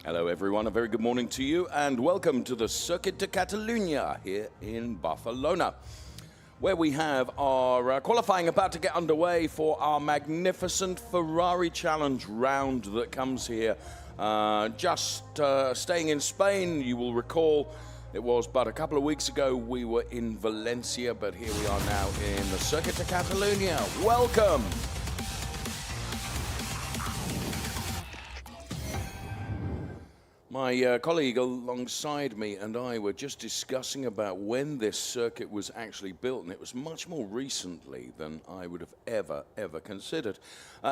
Hello everyone, a very good morning to you and welcome to the Circuit de Catalunya here in Barcelona, where we have our qualifying about to get underway for our magnificent Ferrari Challenge round that comes here. Just staying in Spain, you will recall it was but a couple of weeks ago we were in Valencia, but here we are now in the Circuit de Catalunya. Welcome! My colleague alongside me and I were just discussing about when this circuit was actually built, and it was much more recently than I would have ever considered.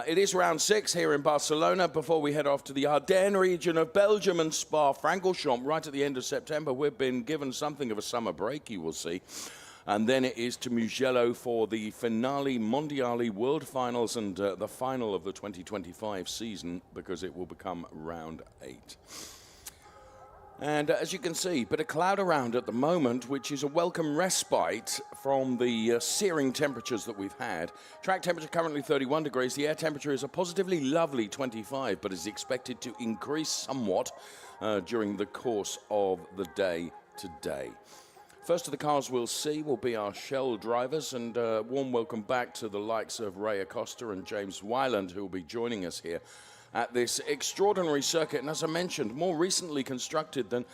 It is round 6 here in Barcelona before we head off to the Ardennes region of Belgium and Spa-Francorchamps right at the end of September. We've been given something of a summer break, you will see. And then it is to Mugello for the Finale Mondiali World Finals and the final of the 2025 season, because it will become round 8. And as you can see, bit of cloud around at the moment, which is a welcome respite from the searing temperatures that we've had. Track temperature currently 31 degrees. The air temperature is a positively lovely 25, but is expected to increase somewhat during the course of the day today. First of the cars we'll see will be our Shell drivers, and warm welcome back to the likes of Ray Acosta and James Wyland, who will be joining us here at this extraordinary circuit, and as I mentioned, more recently constructed than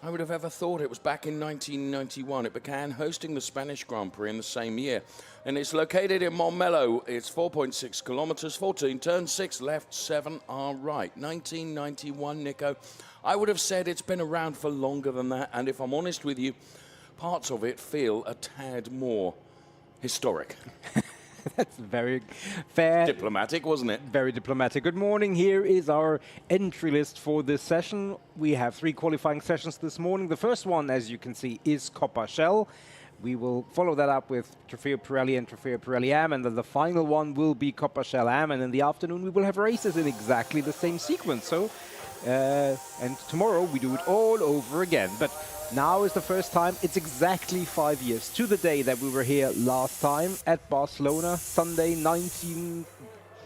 I would have ever thought. It was back in 1991. It began hosting the Spanish Grand Prix in the same year, and it's located in Montmeló. It's 4.6 kilometers, 14 turns, 6 left, 7 are right. 1991, Nico. I would have said it's been around for longer than that, and if I'm honest with you, parts of it feel a tad more historic. That's very fair. Diplomatic, wasn't it? Very diplomatic. Good morning. Here is our entry list for this session. We have 3 qualifying sessions this morning. The first one, as you can see, is Coppa Shell. We will follow that up with Trofeo Pirelli and Trofeo Pirelli Am, and then the final one will be Coppa Shell Am, and in the afternoon we will have races in exactly the same sequence. So, and tomorrow we do it all over again. But now is the first time. It's exactly 5 years to the day that we were here last time at Barcelona, Sunday, 19th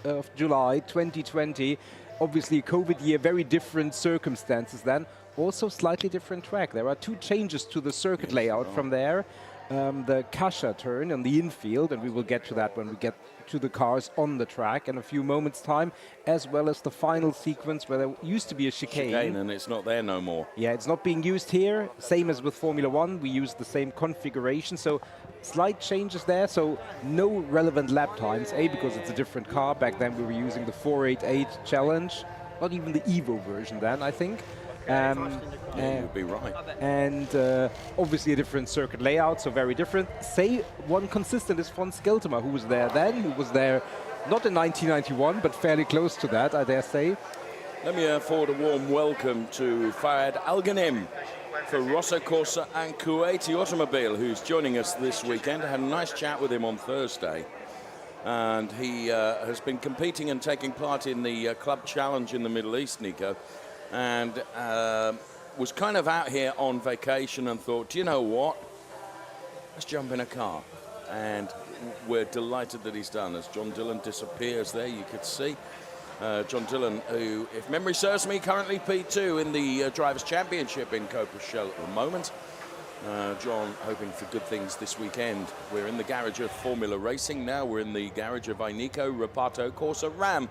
of July 2020. Obviously, COVID year, very different circumstances then. Also, slightly different track. There are 2 changes to the circuit layout from there. The Kasha turn on the infield, and we will get to that when we get to the cars on the track in a few moments' time, as well as the final sequence where there used to be a chicane. And it's not there no more. Yeah, it's not being used here. Same as with Formula 1, we use the same configuration. So slight changes there. So no relevant lap times, because it's a different car. Back then we were using the 488 Challenge, not even the Evo version then, I think. You'd be right. And obviously a different circuit layout, so very different. Say one consistent is Von Skeltema, who was there then, who was there not in 1991, but fairly close to that, I dare say. Let me forward a warm welcome to Fayed Al-Ghanim for Rosso Corsa and Kuwaiti Automobile, who's joining us this weekend. I had a nice chat with him on Thursday. And he has been competing and taking part in the Club Challenge in the Middle East, Nico. And was kind of out here on vacation and thought, do you know what? Let's jump in a car. And we're delighted that he's done. As John Dillon disappears there, you could see. John Dillon, who, if memory serves me, currently P2 in the Drivers' Championship in Coppa Shell at the moment. John hoping for good things this weekend. We're in the garage of Formula Racing now. We're in the garage of Ineco Reparto Corsa Ram.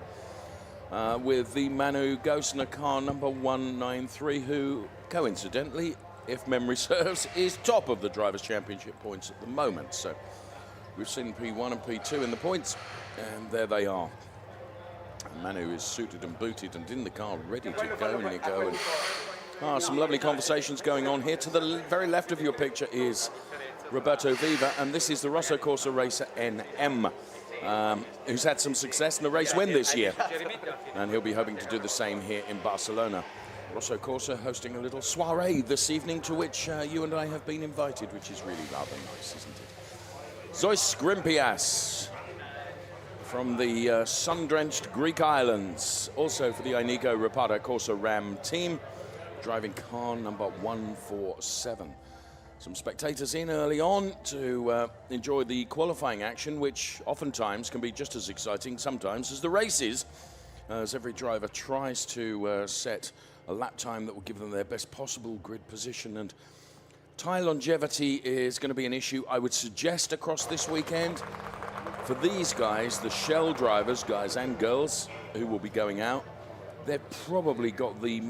With the Manu Gosner car number 193, who, coincidentally, if memory serves, is top of the Drivers' Championship points at the moment. So we've seen P1 and P2 in the points, and there they are. Manu is suited and booted and in the car, ready to go, Nico. And, some lovely conversations going on here. To the very left of your picture is Roberto Viva, and this is the Rosso Corsa racer NM. Who's had some success in the race win this year, and he'll be hoping to do the same here in Barcelona. Rosso Corsa hosting a little soiree this evening, to which you and I have been invited, which is really rather nice, isn't it? Zois Grimpias from the sun-drenched Greek islands, also for the Ineco Reparto Corsa Ram team, driving car number 147. Some spectators in early on to enjoy the qualifying action, which oftentimes can be just as exciting sometimes as the races, as every driver tries to set a lap time that will give them their best possible grid position. And tyre longevity is going to be an issue, I would suggest, across this weekend. For these guys, the Shell drivers, guys and girls, who will be going out, they've probably got the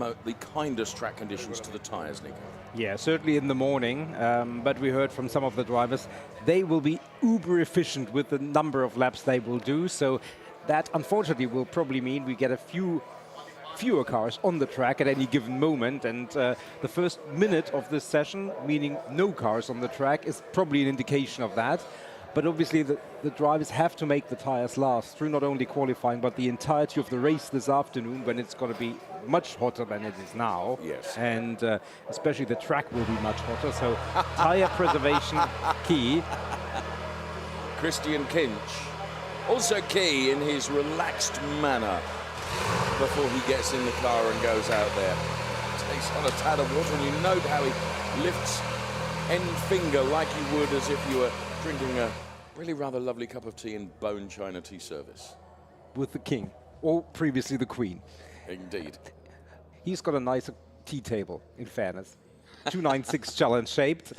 kindest track conditions to the tyres, Nico. Yeah, certainly in the morning, but we heard from some of the drivers, they will be uber efficient with the number of laps they will do. So that, unfortunately, will probably mean we get a fewer cars on the track at any given moment. And the first minute of this session, meaning no cars on the track, is probably an indication of that. But obviously the drivers have to make the tires last through not only qualifying, but the entirety of the race this afternoon, when it's going to be much hotter than it is now. Yes. And especially the track will be much hotter. So tire preservation key. Christian Kinch, also key in his relaxed manner before he gets in the car and goes out there. Takes on a tad of water, and you note how he lifts end finger like you would as if you were drinking a really rather lovely cup of tea in Bone China tea service. With the king, or previously the queen. Indeed. He's got a nice tea table, in fairness. 296 challenge shaped.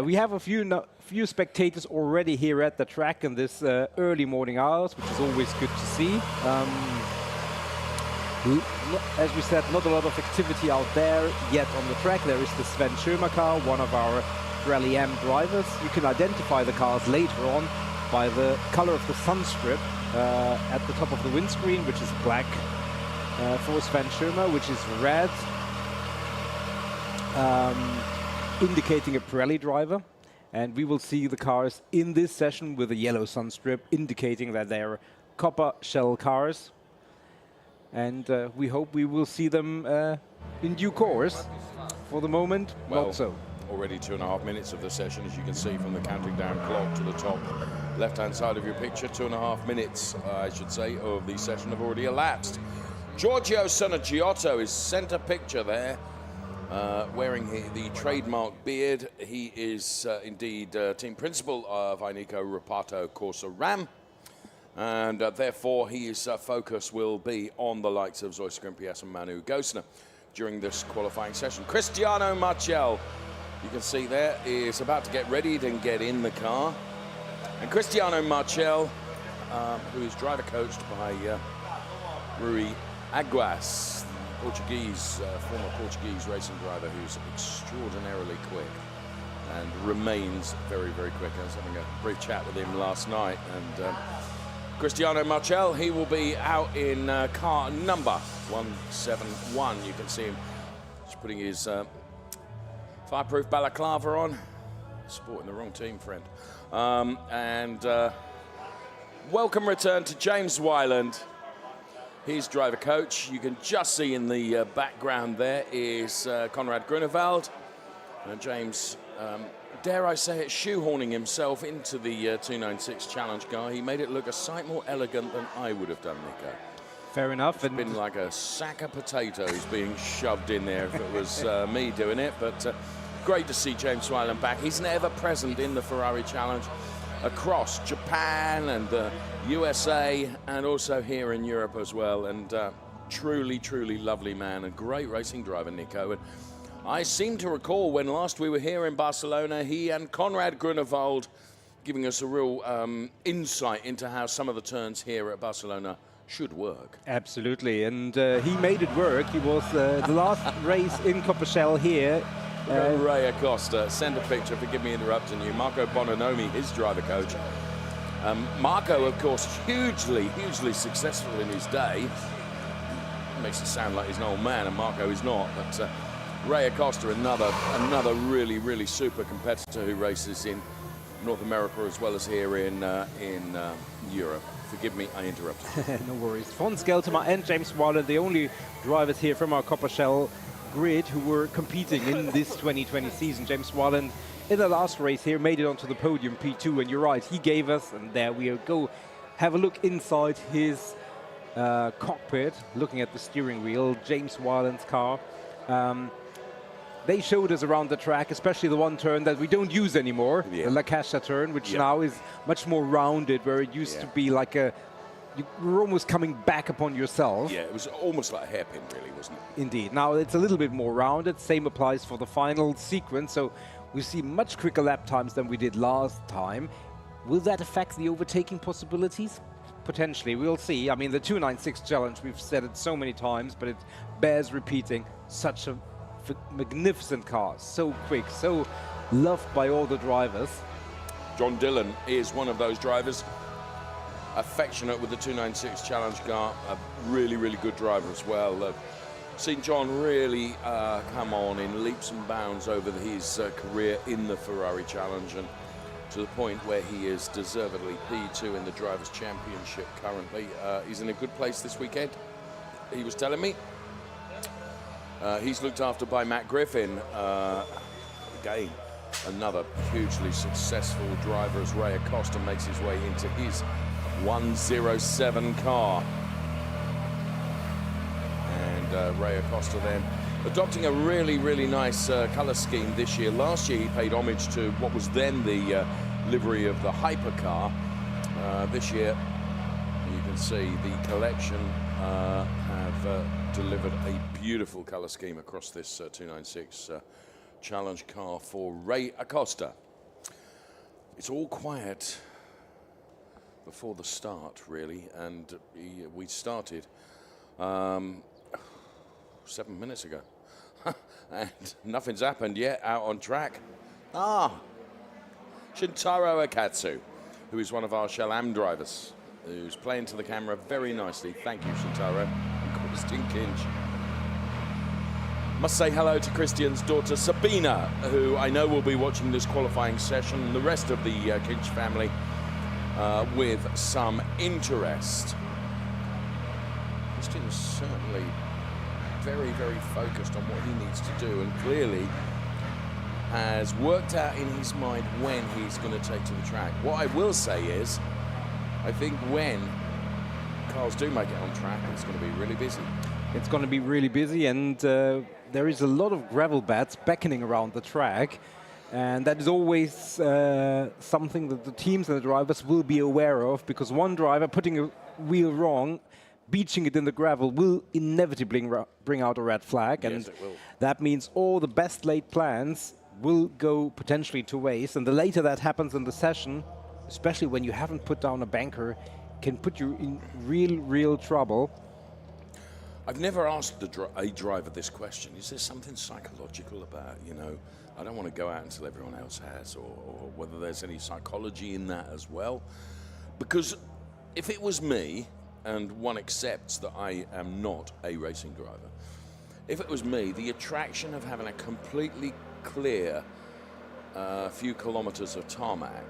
We have a few spectators already here at the track in this early morning hours, which is always good to see. As we said, not a lot of activity out there yet on the track. There is the Sven Schirmer car, one of our Pirelli M drivers. You can identify the cars later on by the color of the sun strip at the top of the windscreen, which is black for Sven Schirmer, which is red, indicating a Pirelli driver. And we will see the cars in this session with a yellow sun strip, indicating that they are copper shell cars. And we hope we will see them in due course. For the moment, well, not so. Already 2.5 minutes of the session, as you can see from the counting down clock to the top left-hand side of your picture. 2.5 minutes, I should say, of the session have already elapsed. Giorgio Sonagiotto is centre picture there, wearing the trademark beard. He is indeed team principal of Ineco Reparto Corsa Ram. And therefore, his focus will be on the likes of Zoe Skrimpias and Manu Gosner during this qualifying session. Cristiano Marchel, you can see there, is about to get ready to get in the car. And Cristiano Marchel, who is driver coached by Rui Aguas, Portuguese, former Portuguese racing driver who's extraordinarily quick and remains very, very quick. I was having a brief chat with him last night, and Cristiano Marchel, he will be out in car number 171. You can see him just putting his fireproof balaclava on. Sporting the wrong team, friend. Welcome return to James Wyland, his driver coach. You can just see in the background there is Conrad Grunewald. James, dare I say it, shoehorning himself into the 296 challenge car. He made it look a sight more elegant than I would have done, Nico. Fair enough. It's been like a sack of potatoes being shoved in there if it was me doing it. But great to see James Wyland back. He's never present in the Ferrari challenge across Japan and the USA and also here in Europe as well. And truly, truly lovely man and great racing driver, Nico. And I seem to recall when last we were here in Barcelona, he and Conrad Grunewald giving us a real insight into how some of the turns here at Barcelona should work. Absolutely, and he made it work. He was the last race in Coppershell here. Ray Acosta, send a picture, forgive me interrupting you. Marco Bononomi, his driver coach. Marco, of course, hugely successful in his day. Makes it sound like he's an old man, and Marco is not, but Ray Acosta, another really super competitor who races in North America as well as here in Europe. Forgive me, I interrupted. No worries. Von Skeltema and James Wyland, the only drivers here from our Coppershell grid who were competing in this 2020 season. James Wyland, in the last race here, made it onto the podium, P2, and you're right, he gave us, and there we go, have a look inside his cockpit, looking at the steering wheel, James Wyland's car. They showed us around the track, especially the one turn that we don't use anymore, the La Caixa turn, which now is much more rounded, where it used to be like a you were almost coming back upon yourself. Yeah, it was almost like a hairpin, really, wasn't it? Indeed. Now it's a little bit more rounded. Same applies for the final sequence. So we see much quicker lap times than we did last time. Will that affect the overtaking possibilities? Potentially, we'll see. I mean, the 296 challenge, we've said it so many times, but it bears repeating. Such a magnificent car. So quick, so loved by all the drivers. John Dillon is one of those drivers. Affectionate with the 296 challenge car, a really, really good driver as well. Seen John really come on in leaps and bounds over his career in the Ferrari challenge, and to the point where he is deservedly P2 in the Drivers' Championship currently. He's in a good place this weekend, he was telling me. He's looked after by Matt Griffin. Again, another hugely successful driver as Ray Acosta makes his way into his 107 car. And Ray Acosta then adopting a really, really nice colour scheme this year. Last year he paid homage to what was then the livery of the hypercar. This year, you can see the collection have delivered a beautiful colour scheme across this 296 challenge car for Ray Acosta. It's all quiet before the start, really, and we started 7 minutes ago. And nothing's happened yet out on track. Shintaro Akatsu, who is one of our Shell-Am drivers, who's playing to the camera very nicely. Thank you, Shintaro. And Christian Kinch. Must say hello to Christian's daughter, Sabina, who I know will be watching this qualifying session, and the rest of the Kinch family with some interest. Christian's certainly very, very focused on what he needs to do, and clearly has worked out in his mind when he's going to take to the track. What I will say is, I think when cars do make it on track, it's going to be really busy. It's going to be really busy, and there is a lot of gravel beds beckoning around the track, and that is always something that the teams and the drivers will be aware of, because one driver putting a wheel wrong, beaching it in the gravel, will inevitably bring out a red flag. Yes, and it will. That means all the best laid plans will go potentially to waste, and the later that happens in the session, especially when you haven't put down a banker, can put you in real trouble. I've never asked a driver this question. Is there something psychological about, I don't want to go out until everyone else has, or whether there's any psychology in that as well? Because if it was me, and one accepts that I am not a racing driver, if it was me, the attraction of having a completely clear few kilometers of tarmac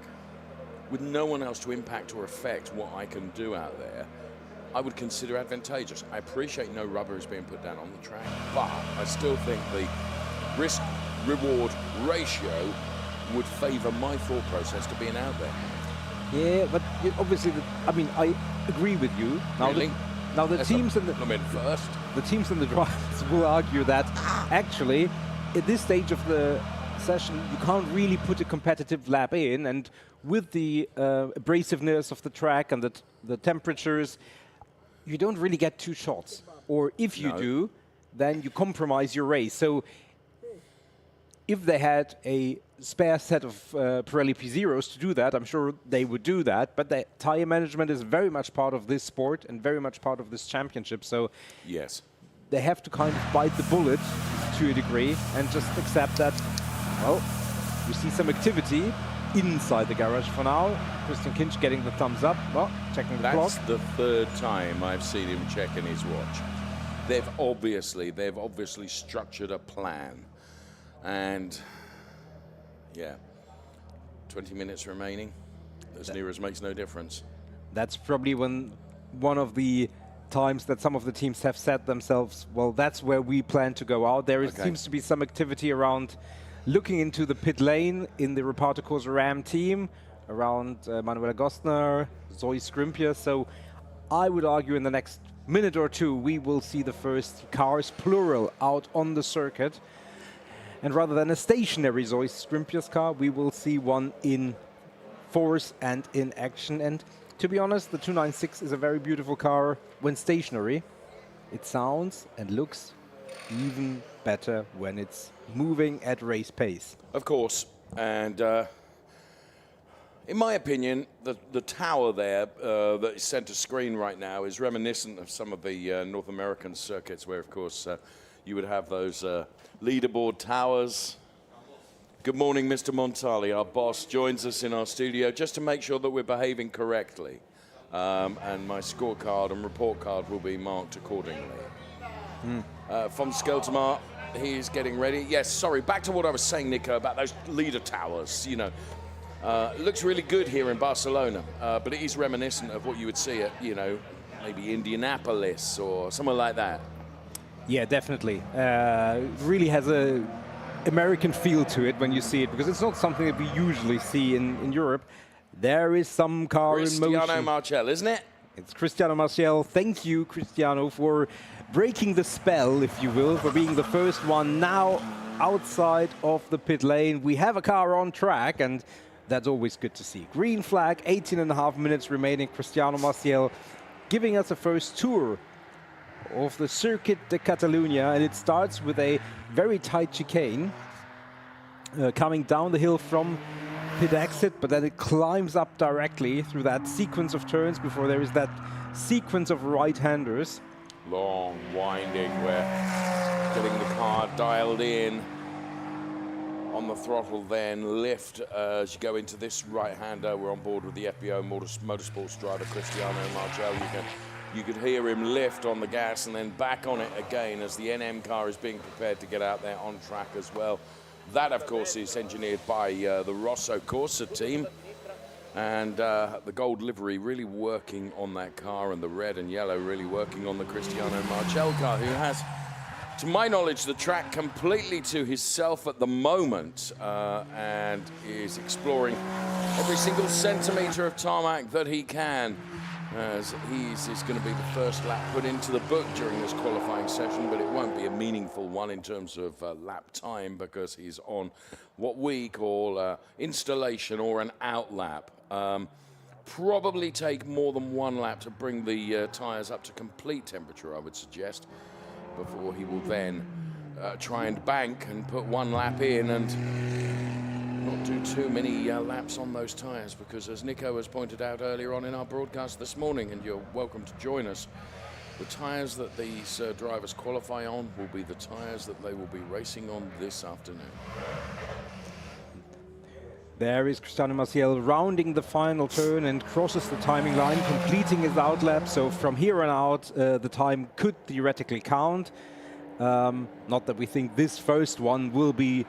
with no one else to impact or affect what I can do out there, I would consider advantageous. I appreciate no rubber is being put down on the track, but I still think the risk-reward ratio would favour my thought process to being out there. Yeah, but obviously, I agree with you. Really? Now the teams and the teams and the drivers will argue that actually, at this stage of the session, you can't really put a competitive lap in, and with the abrasiveness of the track and the temperatures, you don't really get two shots. Or if you do, then you compromise your race. So if they had a spare set of Pirelli P0s to do that, I'm sure they would do that. But the tire management is very much part of this sport and very much part of this championship. So yes, they have to kind of bite the bullet to a degree and just accept that, well, we see some activity inside the garage for now. Christian Kinch getting the thumbs up. Well, checking the clock. That's the third time I've seen him checking his watch. They've obviously structured a plan. And yeah, 20 minutes remaining. As near as makes no difference. That's probably one of the times that some of the teams have said themselves, well, that's where we plan to go out. There seems to be some activity around looking into the pit lane in the Reparto Corsa Ram team, around Manuela Gostner, Zoe Scrimpier. So I would argue in the next minute or two, we will see the first cars, plural, out on the circuit. And rather than a stationary Zoe Scrimpier's car, we will see one in force and in action. And To be honest, the 296 is a very beautiful car. When stationary, it sounds and looks even better when it's moving at race pace. Of course, and in my opinion, the tower there that is center screen right now is reminiscent of some of the North American circuits where, of course, you would have those leaderboard towers. Good morning, Mr. Montali. Our boss joins us in our studio just to make sure that we're behaving correctly. And my scorecard and report card will be marked accordingly. Von Skeltermar, he's getting ready. Yes, sorry, back to what I was saying, Nico, about those leader towers. You know, it looks really good here in Barcelona, but it is reminiscent of what you would see at, you know, maybe Indianapolis or somewhere like that. Yeah, definitely. Really has a American feel to it when you see it, because it's not something that we usually see in Europe. There is some car in motion. Cristiano Marchel, isn't it? It's Cristiano Marchel. Thank you, Cristiano, for breaking the spell, if you will, for being the first one now outside of the pit lane. We have a car on track, and that's always good to see. Green flag, 18.5 minutes remaining. Cristiano Marchel giving us a first tour of the Circuit de Catalunya, and it starts with a very tight chicane coming down the hill from pit exit, but then it climbs up directly through that sequence of turns before there is that sequence of right-handers. Long, winding, we're getting the car dialed in on the throttle, then lift as you go into this right-hander. We're on board with the FBO Motorsports driver Cristiano Marchel. You could hear him lift on the gas and then back on it again as the NM car is being prepared to get out there on track as well. That, of course, is engineered by the Rosso Corsa team. And the gold livery really working on that car, and the red and yellow really working on the Cristiano Marchel car, who has, to my knowledge, the track completely to himself at the moment and is exploring every single centimetre of tarmac that he can, as he's going to be the first lap put into the book during this qualifying session, but it won't be a meaningful one in terms of lap time, because he's on what we call installation or an out lap. Probably take more than one lap to bring the tyres up to complete temperature, I would suggest, before he will then try and bank and put one lap in and not do too many laps on those tyres, because as Nico has pointed out earlier on in our broadcast this morning, and you're welcome to join us, the tyres that these drivers qualify on will be the tyres that they will be racing on this afternoon. There is Cristiano Marchel rounding the final turn and crosses the timing line, completing his outlap. So from here on out, the time could theoretically count. Not that we think this first one will be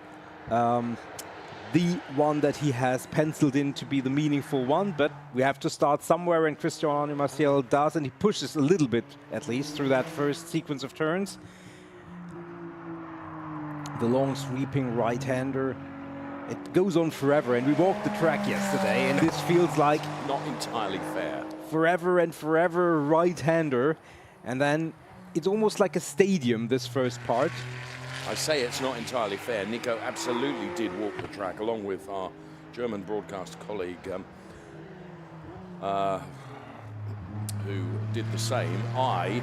the one that he has penciled in to be the meaningful one, but we have to start somewhere, and Cristiano Marchel does, and he pushes a little bit, at least, through that first sequence of turns. The long sweeping right-hander. It goes on forever, and we walked the track yesterday, and this feels like not entirely fair. Forever and forever right-hander, and then it's almost like a stadium, this first part. I say it's not entirely fair. Nico absolutely did walk the track, along with our German broadcast colleague who did the same. I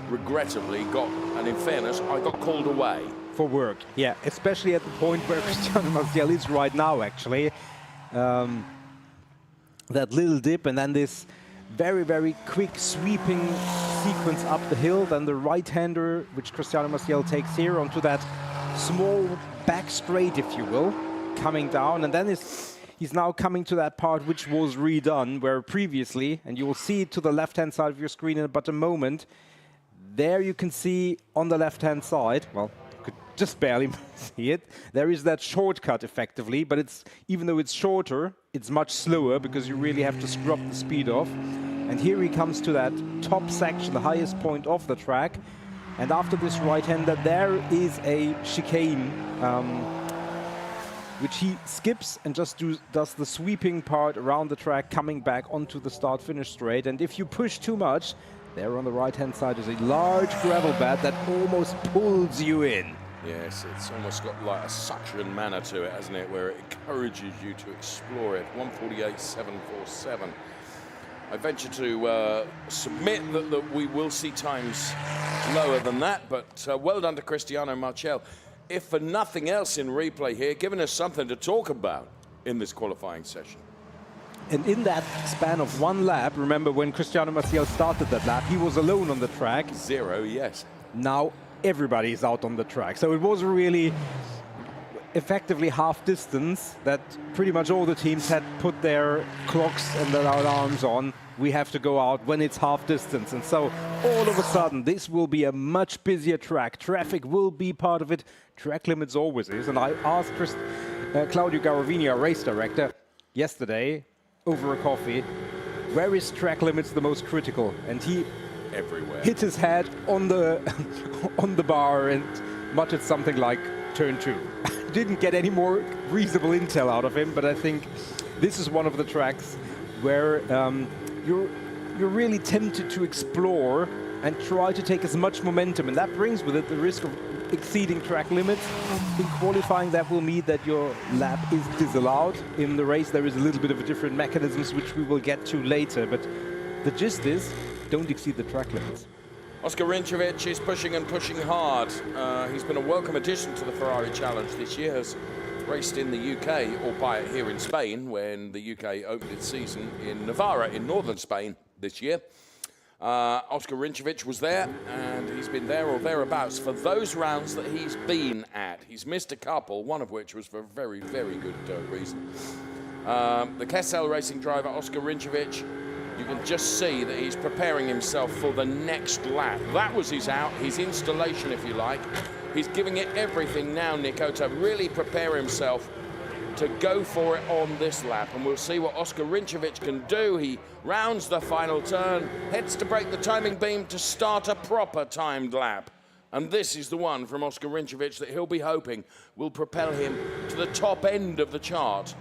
regrettably got, and in fairness, I got called away. For work, yeah, especially at the point where Cristiano Marchel is right now, actually. That little dip, and then this very, very quick sweeping sequence up the hill, then the right-hander, which Cristiano Marchel takes here onto that small back straight, if you will, coming down, and then he's now coming to that part which was redone, where previously, and you will see it to the left-hand side of your screen in but a moment, there you can see on the left-hand side, well, could just barely see it. There is that shortcut effectively, but it's, even though it's shorter, it's much slower because you really have to screw up the speed off. And here he comes to that top section, the highest point of the track. And after this right-hander, there is a chicane, which he skips and just does the sweeping part around the track, coming back onto the start-finish straight. And if you push too much, there on the right-hand side is a large gravel bed that almost pulls you in. Yes, it's almost got like a suction manner to it, hasn't it, where it encourages you to explore it. 148.747. I venture to submit that we will see times lower than that, but well done to Cristiano Marchel. If for nothing else in replay here, giving us something to talk about in this qualifying session. And in that span of one lap, remember when Cristiano Marchel started that lap, he was alone on the track. 0, yes. Now everybody is out on the track. So it was really effectively half distance that pretty much all the teams had put their clocks and their alarms on. We have to go out when it's half distance. And so all of a sudden, this will be a much busier track. Traffic will be part of it. Track limits always is. And I asked Claudio Garovini, our race director, yesterday over a coffee, where is track limits the most critical? And he everywhere hit his head on the on the bar and muttered something like turn 2. Didn't get any more reasonable intel out of him, but I think this is one of the tracks where you're really tempted to explore and try to take as much momentum, and that brings with it the risk of exceeding track limits. In qualifying, that will mean that your lap is disallowed. In the race, there is a little bit of a different mechanisms, which we will get to later, but the gist is, don't exceed the track limits. Oscar Rinčević is pushing and pushing hard. He's been a welcome addition to the Ferrari Challenge this year. Has raced in the UK, albeit here in Spain, when the UK opened its season in Navarra in northern Spain this year. Oscar Rinčević was there, and he's been there or thereabouts for those rounds that he's been at. He's missed a couple, one of which was for a very, very good reason. The Kessel racing driver, Oscar Rinčević, you can just see that he's preparing himself for the next lap. That was his installation, if you like. He's giving it everything now, Nico, to really prepare himself to go for it on this lap. And we'll see what Oscar Rinčević can do. He rounds the final turn, heads to break the timing beam to start a proper timed lap. And this is the one from Oscar Rinčević that he'll be hoping will propel him to the top end of the chart.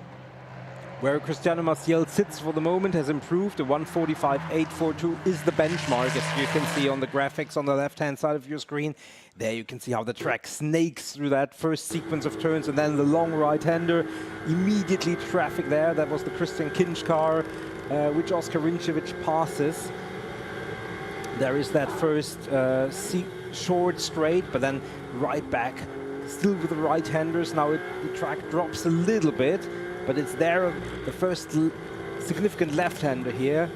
Where Cristiano Marchel sits for the moment has improved. The 1:45.842 is the benchmark, as you can see on the graphics on the left-hand side of your screen. There you can see how the track snakes through that first sequence of turns, and then the long right-hander. Immediately traffic there. That was the Christian Kinch car, which Oscar Rinčević passes. There is that first short straight, but then right back, still with the right-handers. Now the track drops a little bit, but it's there, the first significant left-hander here,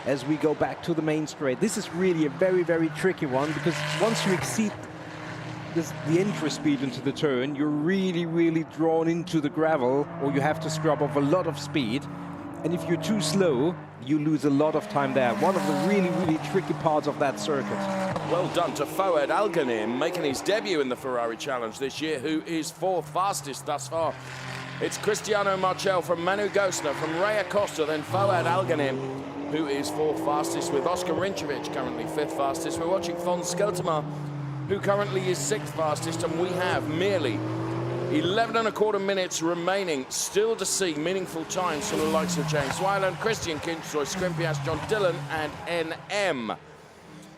as we go back to the main straight. This is really a very, very tricky one, because once you exceed the entry speed into the turn, you're really, really drawn into the gravel, or you have to scrub off a lot of speed. And if you're too slow, you lose a lot of time there. One of the really, really tricky parts of that circuit. Well done to Fouad Alganim, making his debut in the Ferrari Challenge this year, who is fourth fastest thus far. It's Cristiano Marchel from Manu Gosner, from Ray Acosta, then Fouad Alganim, who is fourth fastest, with Oscar Rinčević currently fifth fastest. We're watching Fons Skeltema, who currently is sixth fastest, and we have merely 11.25 minutes remaining still to see meaningful times from the likes of James Wyland, Christian Kinch, Roy Scrimpias, John Dillon and NM.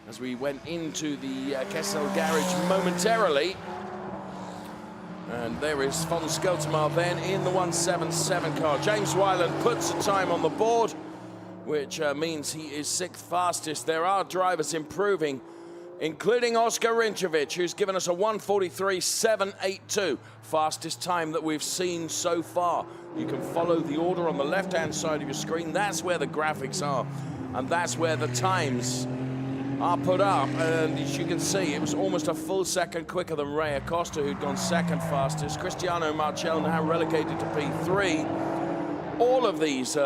As we went into the Kessel garage momentarily. And there is Fons Skeltema then in the 177 car. James Wyland puts a time on the board, which means he is sixth fastest. There are drivers improving, including Oscar Rinčević, who's given us a 1:43.782, fastest time that we've seen so far. You can follow the order on the left-hand side of your screen. That's where the graphics are, and that's where the times are put up. And as you can see, it was almost a full second quicker than Ray Acosta, who'd gone second fastest. Cristiano Marchel now relegated to P3. All of these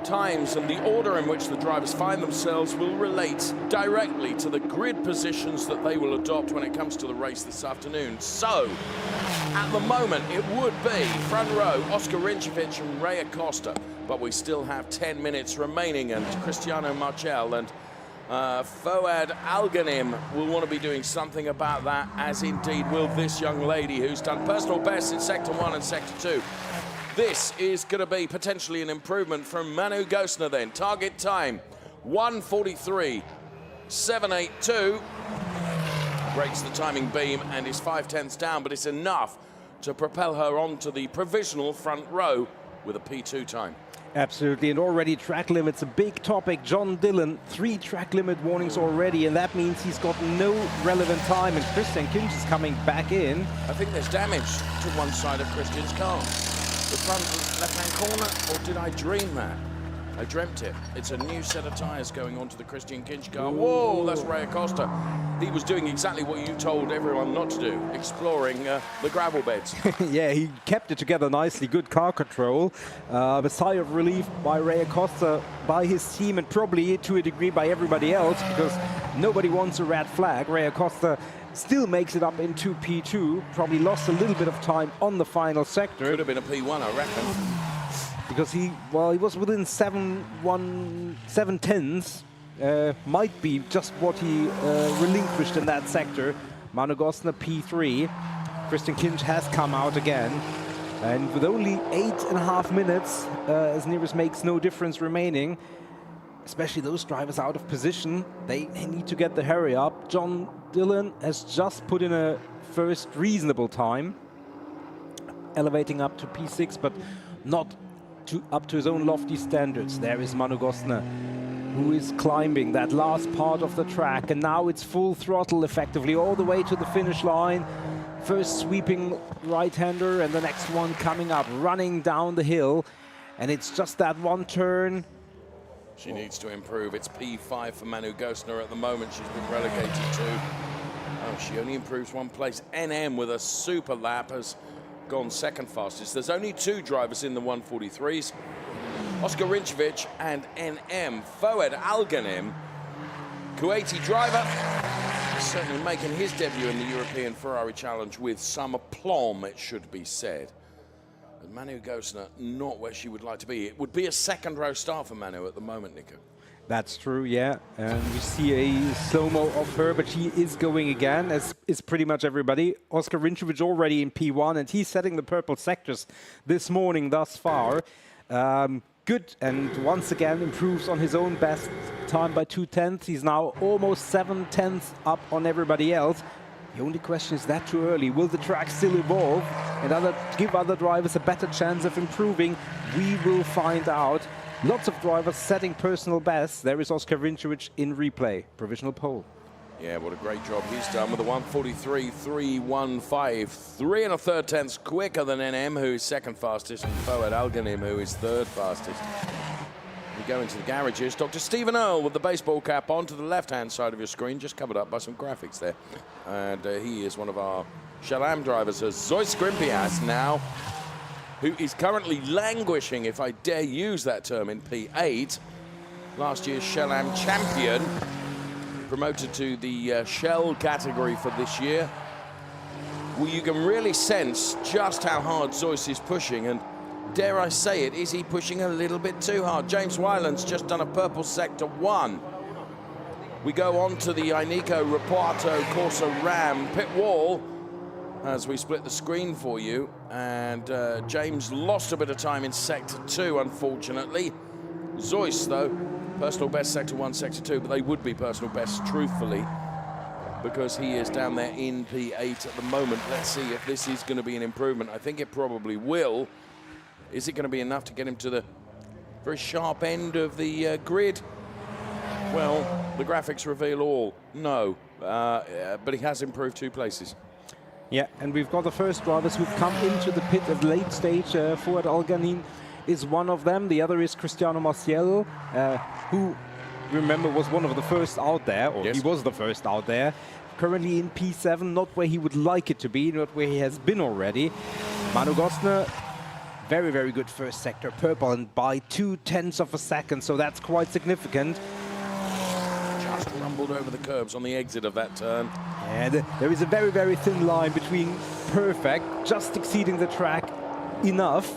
times and the order in which the drivers find themselves will relate directly to the grid positions that they will adopt when it comes to the race this afternoon. So, at the moment, it would be front row, Oscar Rinčević and Ray Acosta, but we still have 10 minutes remaining, and Cristiano Marchel and Fouad Alganim will want to be doing something about that, as indeed will this young lady who's done personal best in Sector 1 and Sector 2. This is going to be potentially an improvement from Manu Gosner then. Target time, 1:43.782. Breaks the timing beam and is 5/10 down, but it's enough to propel her onto the provisional front row with a P2 time. Absolutely, and already track limits, a big topic. John Dillon, 3 track limit warnings already, and that means he's got no relevant time, and Christian Kinch is coming back in. I think there's damage to one side of Christian's car. The front left-hand corner, or did I dream that? I dreamt it. It's a new set of tyres going onto the Christian Kinch car. Whoa, that's Ray Acosta. He was doing exactly what you told everyone not to do, exploring the gravel beds. Yeah, he kept it together nicely, good car control. A sigh of relief by Ray Acosta, by his team, and probably to a degree by everybody else, because nobody wants a red flag. Ray Acosta still makes it up into P2, probably lost a little bit of time on the final sector. Could have been a P1, I reckon. Because he was within 7 tenths. Might be just what he relinquished in that sector. Manu Gosner P3. Christian Kinch has come out again. And with only 8.5 minutes, as near as makes no difference remaining, especially those drivers out of position, they need to get the hurry up. John Dillon has just put in a first reasonable time, elevating up to P6, but not up to his own lofty standards. There is Manu Gosner, who is climbing that last part of the track, and now it's full throttle effectively all the way to the finish line. First sweeping right-hander and the next one coming up, running down the hill, and it's just that one turn. She needs to improve. It's P5 for Manu Gosner at the moment. She's been relegated to. Oh, she only improves one place. NM with a super lap has gone second fastest. There's only 2 drivers in the 143s. Oscar Rinčević and NM. Fouad Alganim, Kuwaiti driver, certainly making his debut in the European Ferrari Challenge with some aplomb, it should be said. And Manu Gosner, not where she would like to be. It would be a second-row start for Manu at the moment, Nico. That's true, yeah. And we see a slow-mo of her, but she is going again, as is pretty much everybody. Oscar Rinčević already in P1, and he's setting the purple sectors this morning thus far. Good, and once again improves on his own best time by 2 tenths. He's now almost 7 tenths up on everybody else. The only question is that too early? Will the track still evolve and give other drivers a better chance of improving? We will find out. Lots of drivers setting personal bests. There is Oscar Rinčević in replay, provisional pole. Yeah, what a great job he's done with the 143.315. 3 1/3 tenths quicker than NM, who is second fastest, and Fouad Alganim, who is third fastest. We go into the garages. Dr. Stephen Earle with the baseball cap on to the left-hand side of your screen, just covered up by some graphics there. And he is one of our Shalom drivers, as Zois Grimpias now, who is currently languishing, if I dare use that term, in P8. Last year's Shalom champion, promoted to the Shell category for this year. Well, you can really sense just how hard Zois is pushing, and dare I say it, is he pushing a little bit too hard? James Wyland's just done a purple sector 1. We go on to the Inico Reparto Corsa Ram pit wall as we split the screen for you, and James lost a bit of time in sector 2, unfortunately. Zois, though, personal best sector 1, sector 2, but they would be personal best, truthfully, because he is down there in P8 at the moment. Let's see if this is going to be an improvement. I think it probably will. Is it going to be enough to get him to the very sharp end of the grid? Well, the graphics reveal all. No, but he has improved 2 places. Yeah, and we've got the first drivers who've come into the pit at late stage. Fouad Alganim is one of them. The other is Cristiano Maciel, who, remember, was one of the first out there, or yes, he was the first out there. Currently in P7, not where he would like it to be, not where he has been already. Manu Gosner, very, very good first sector, purple, and by 2 tenths of a second, so that's quite significant. Just rumbled over the curbs on the exit of that turn. And there is a very, very thin line between perfect, just exceeding the track enough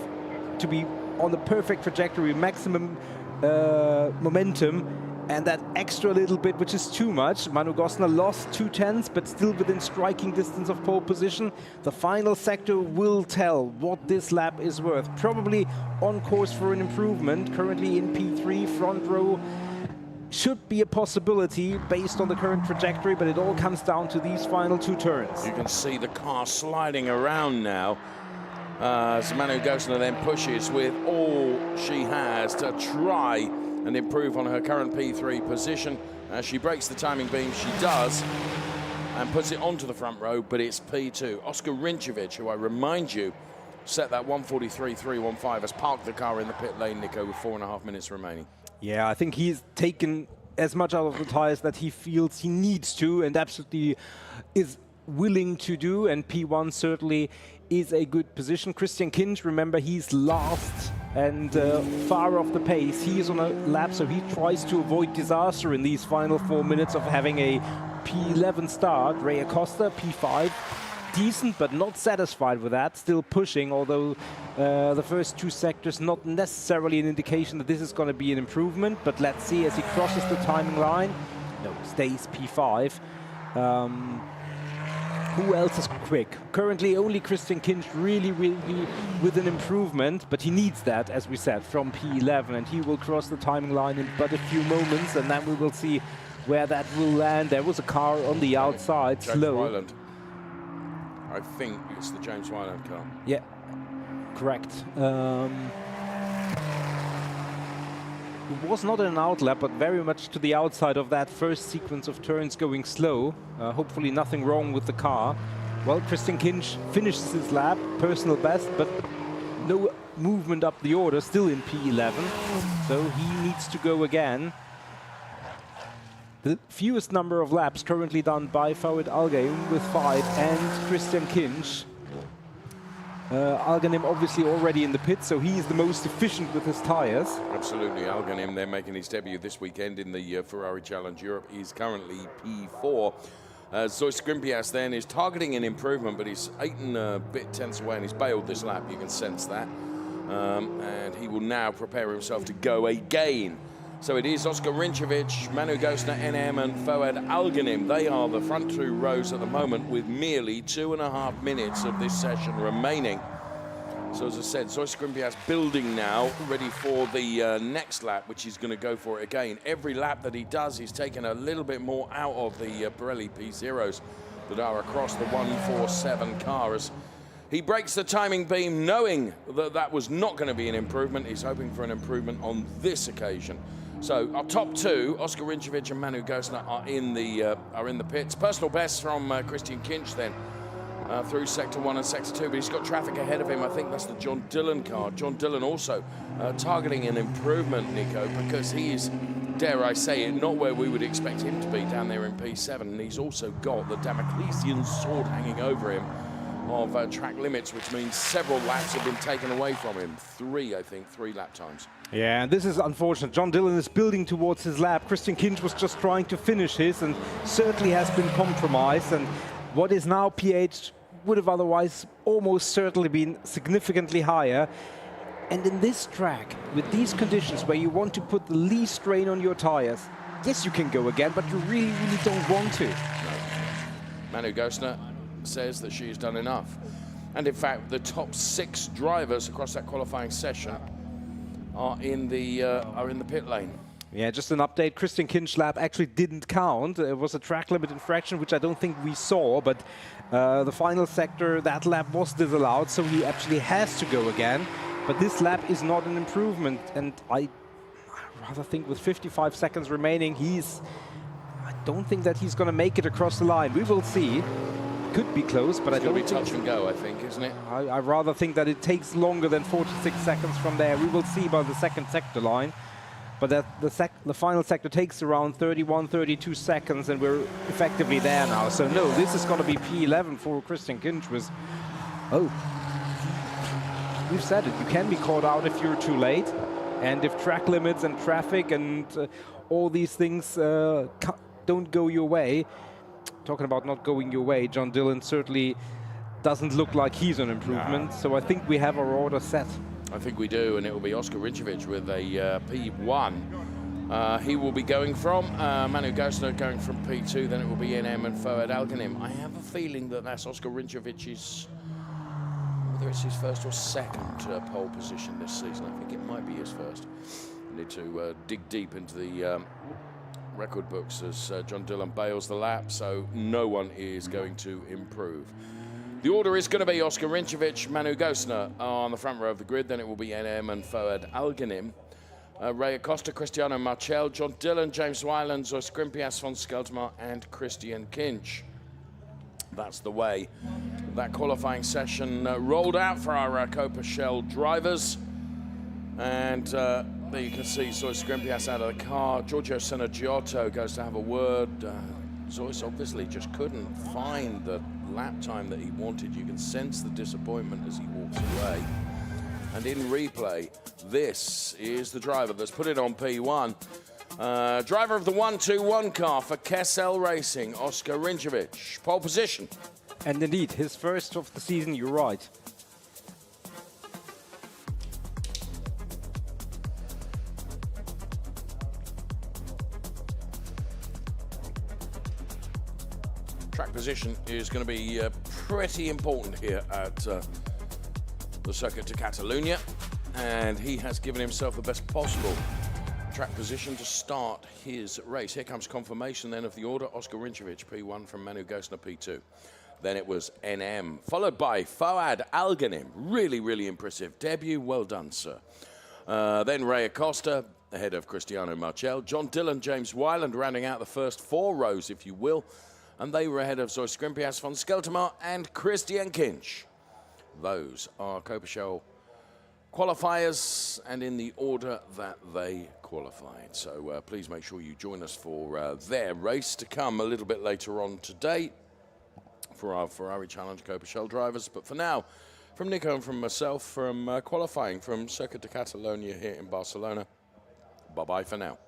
to be on the perfect trajectory, maximum momentum, and that extra little bit, which is too much. Manu Gosner lost 2 tenths, but still within striking distance of pole position. The final sector will tell what this lap is worth. Probably on course for an improvement. Currently in P3, front row should be a possibility based on the current trajectory, but it all comes down to these final 2 turns. You can see the car sliding around now. So Manu Gosner then pushes with all she has to try and improve on her current P3 position. As she breaks the timing beam, she does, and puts it onto the front row, but it's P2. Oscar Rinčević, who I remind you, set that 1:43.315, has parked the car in the pit lane, Nico, with 4.5 minutes remaining. Yeah, I think he's taken as much out of the tires that he feels he needs to, and absolutely is willing to do, and P1 certainly is a good position. Christian Kinch, remember, he's last and far off the pace. He is on a lap, so he tries to avoid disaster in these final 4 minutes of having a P11 start. Ray Acosta, P5. Decent, but not satisfied with that. Still pushing, although the first 2 sectors not necessarily an indication that this is going to be an improvement. But let's see as he crosses the timing line. No, stays P5. Who else is quick? Currently, only Christian Kinch really with an improvement, but he needs that, as we said, from P11, and he will cross the timing line in but a few moments, and then we will see where that will land. There was a car on the outside, James slow. Wyland. I think it's the James Wyland car. Yeah, correct. It was not an outlap, but very much to the outside of that first sequence of turns going slow. Hopefully nothing wrong with the car. Well, Christian Kinch finishes his lap, personal best, but no movement up the order, still in P11. So he needs to go again. The fewest number of laps currently done by Fawad Al-Ghaim with 5 and Christian Kinch. Al-Ghaim obviously already in the pit, so he is the most efficient with his tires. Absolutely, Al-Ghaim, they're making his debut this weekend in the Ferrari Challenge Europe. He's currently P4. Zois Grimpias then is targeting an improvement, but he's 8 and a bit tenths away, and he's bailed this lap, you can sense that. And he will now prepare himself to go again. So it is Oscar Rinčević, Manu Gosner, NM, and Fawad Al-Ghaim. They are the front 2 rows at the moment with merely 2.5 minutes of this session remaining. So as I said, Zois Grimpias building now, ready for the next lap, which he's going to go for it again. Every lap that he does, he's taken a little bit more out of the Pirelli P0s that are across the 147 cars. He breaks the timing beam knowing that that was not going to be an improvement. He's hoping for an improvement on this occasion. So our top 2, Oscar Rinčević and Manu Gosner, are in the pits. Personal best from Christian Kinch then through sector 1 and sector 2, but he's got traffic ahead of him. I think that's the John Dillon car. John Dillon also targeting an improvement, Nico, because he is, dare I say it, not where we would expect him to be down there in P7, and he's also got the Damoclesian sword hanging over him of track limits, which means several laps have been taken away from him. 3, I think, 3 lap times. Yeah, and this is unfortunate. John Dillon is building towards his lap. Christian Kinch was just trying to finish his and certainly has been compromised. And what is now P8 would have otherwise almost certainly been significantly higher. And in this track, with these conditions where you want to put the least strain on your tires, yes, you can go again, but you really, really don't want to. No. Manu Gosner says that she's done enough. And in fact, the top 6 drivers across that qualifying session are in the pit lane. Yeah, just an update. Christian Kinch lap actually didn't count. It was a track limit infraction, which I don't think we saw, but the final sector, that lap was disallowed, so he actually has to go again. But this lap is not an improvement, and I rather think with 55 seconds remaining, I don't think that he's going to make it across the line. We will see. Could be close, but I don't think... It's going to be touch and go, I think, isn't it? I rather think that it takes longer than 46 seconds from there. We will see by the second sector line. But that the final sector takes around 31, 32 seconds, and we're effectively there now. So no, this is going to be P11 for Christian Kinch. Oh, we've said it. You can be caught out if you're too late. And if track limits and traffic and all these things don't go your way, talking about not going your way, John Dillon certainly doesn't look like he's an improvement. No. So I think we have our order set. I think we do, and it will be Oscar Rinčević with a P1. He will be going from Manu Gosner going from P2, then it will be NM and Fawad Al-Ghaim. I have a feeling that that's Oscar Rinčević's, whether it's his first or second pole position this season. I think it might be his first. I need to dig deep into the record books as John Dillon bails the lap, so no one is going to improve. The order is going to be Oscar Rinčević, Manu Gosner on the front row of the grid. Then it will be NM and Fouad Alganim. Ray Acosta, Cristiano Marchel, John Dillon, James Wyland, Zois Grimpias, von Skeltmar, and Christian Kinch. That's the way that qualifying session rolled out for our Copa Shell drivers. And there you can see Zois Grimpias out of the car. Giorgio Senagiotto goes to have a word. Zois obviously just couldn't find the lap time that he wanted. You can sense the disappointment as he walks away. And in replay, this is the driver that's put it on P1. Driver of the 1-2-1 car for Kessel Racing, Oscar Rinčević. Pole position. And indeed, his first of the season, you're right. Track position is going to be pretty important here at the Circuit de Catalunya, and he has given himself the best possible track position to start his race. Here comes confirmation then of the order. Oscar Rinčević, P1 from Manu Gosner, P2. Then it was NM, followed by Fouad Alganim. Really, really impressive debut. Well done, sir. Then Ray Acosta, ahead of Cristiano Marchel. John Dillon, James Wyland, rounding out the first 4 rows, if you will. And they were ahead of Zois Grimpias, von Skeltmar, and Christian Kinch. Those are Copa Shell qualifiers, and in the order that they qualified. So please make sure you join us for their race to come a little bit later on today for our Ferrari Challenge Copa Shell drivers. But for now, from Nico and from myself, from qualifying from Circuit de Catalunya here in Barcelona, bye-bye for now.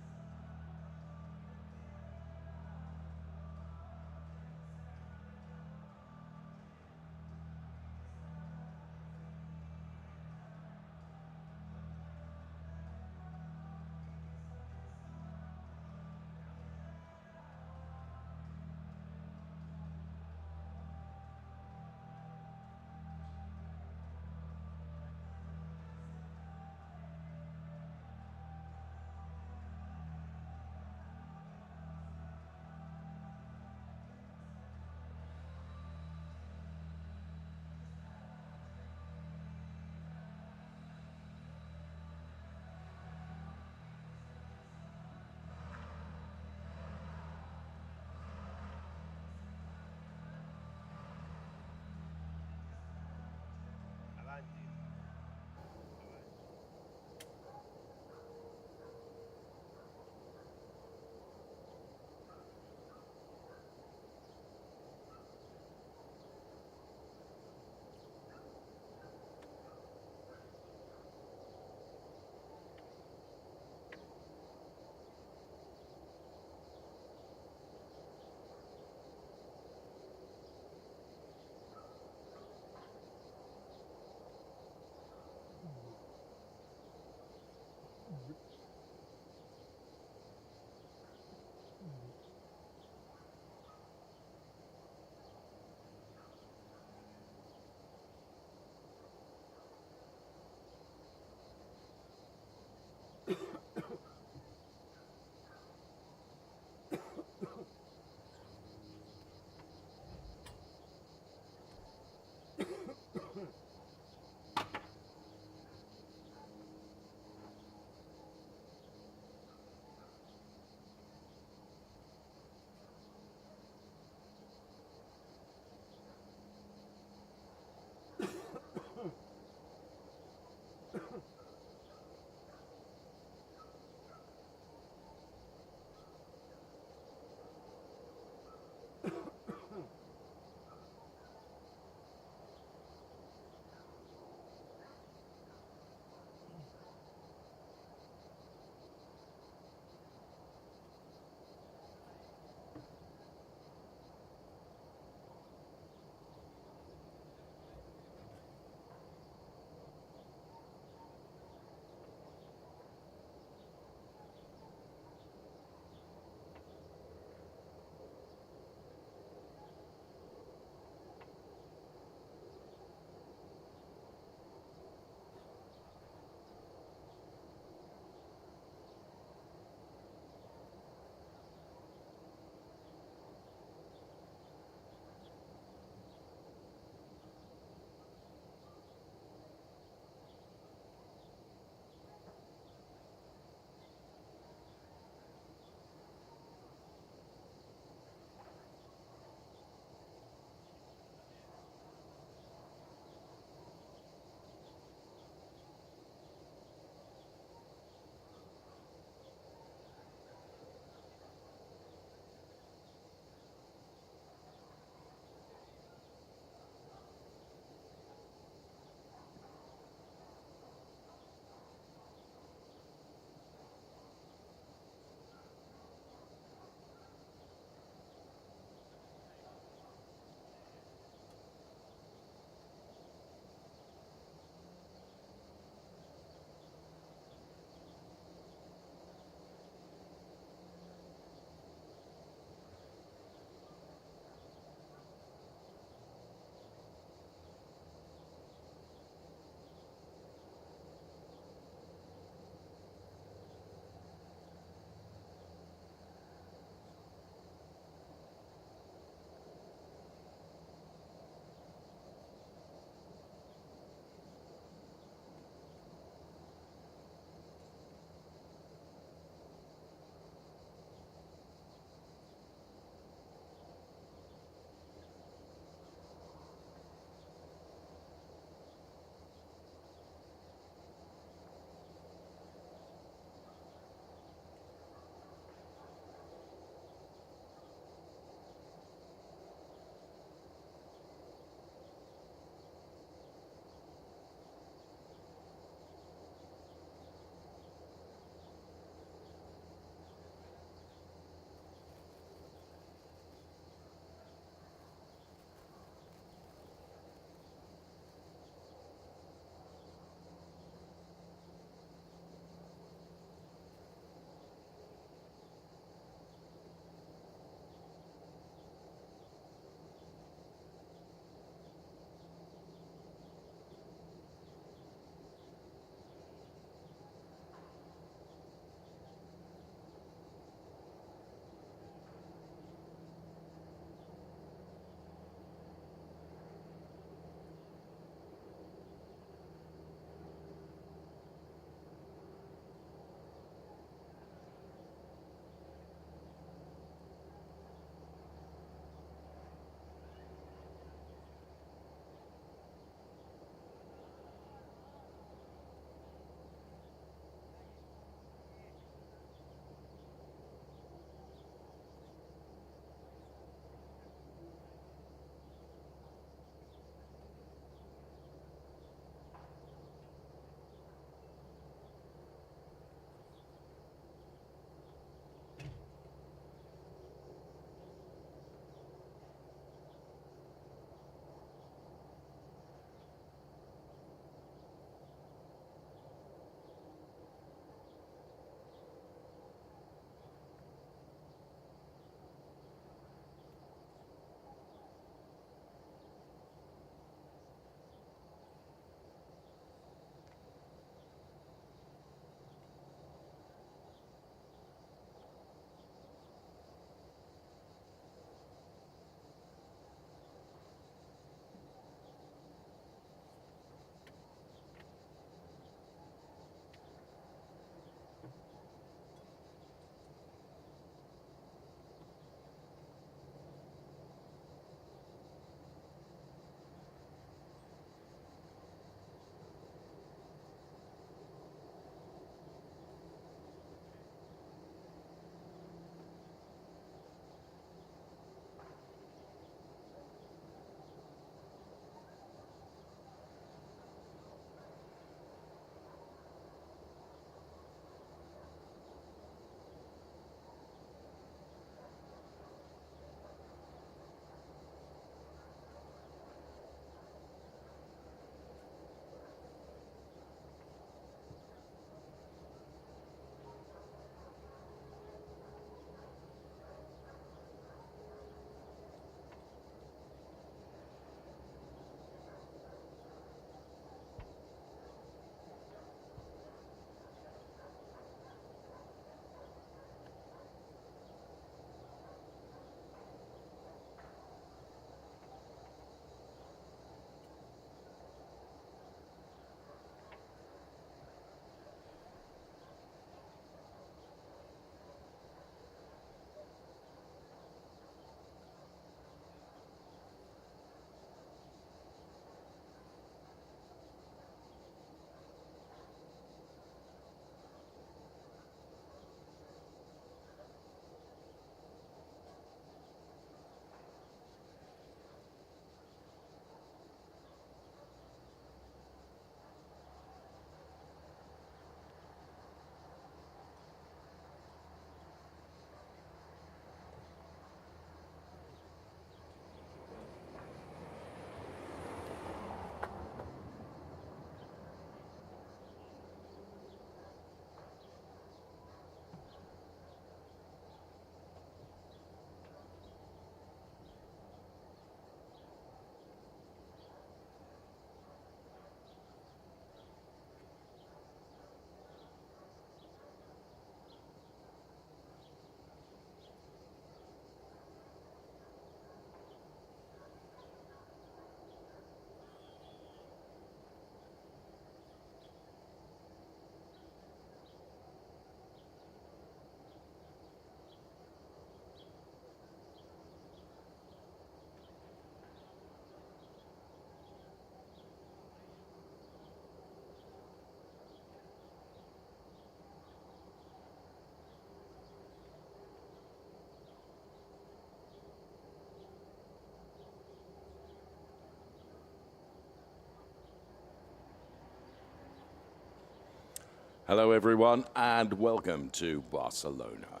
Hello, everyone, and welcome to Barcelona.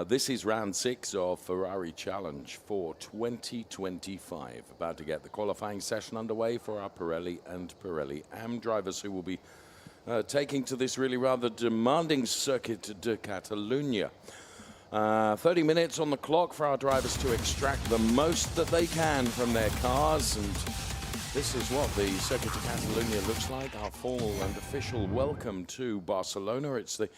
This is round 6 of Ferrari Challenge for 2025. About to get the qualifying session underway for our Pirelli and Pirelli AM drivers who will be taking to this really rather demanding circuit de Catalunya. 30 minutes on the clock for our drivers to extract the most that they can from their cars, and this is what the Circuit de Catalunya looks like, our formal and official welcome to Barcelona. It's the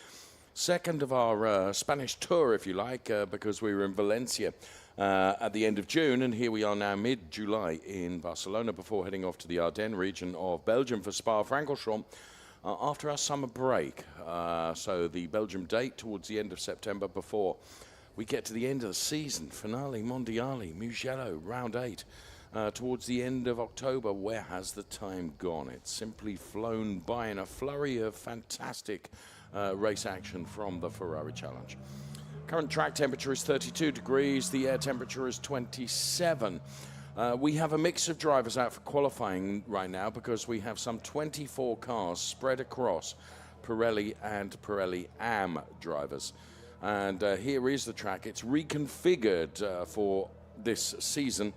second of our Spanish tour, if you like, because we were in Valencia at the end of June, and here we are now mid-July in Barcelona before heading off to the Ardennes region of Belgium for Spa-Francorchamps after our summer break. So the Belgium date towards the end of September before we get to the end of the season, finale mondiale, Mugello, round 8. Towards the end of October. Where has the time gone? It's simply flown by in a flurry of fantastic race action from the Ferrari Challenge. Current track temperature is 32 degrees, the air temperature is 27. We have a mix of drivers out for qualifying right now because we have some 24 cars spread across Pirelli and Pirelli AM drivers. And here is the track. It's reconfigured for this season.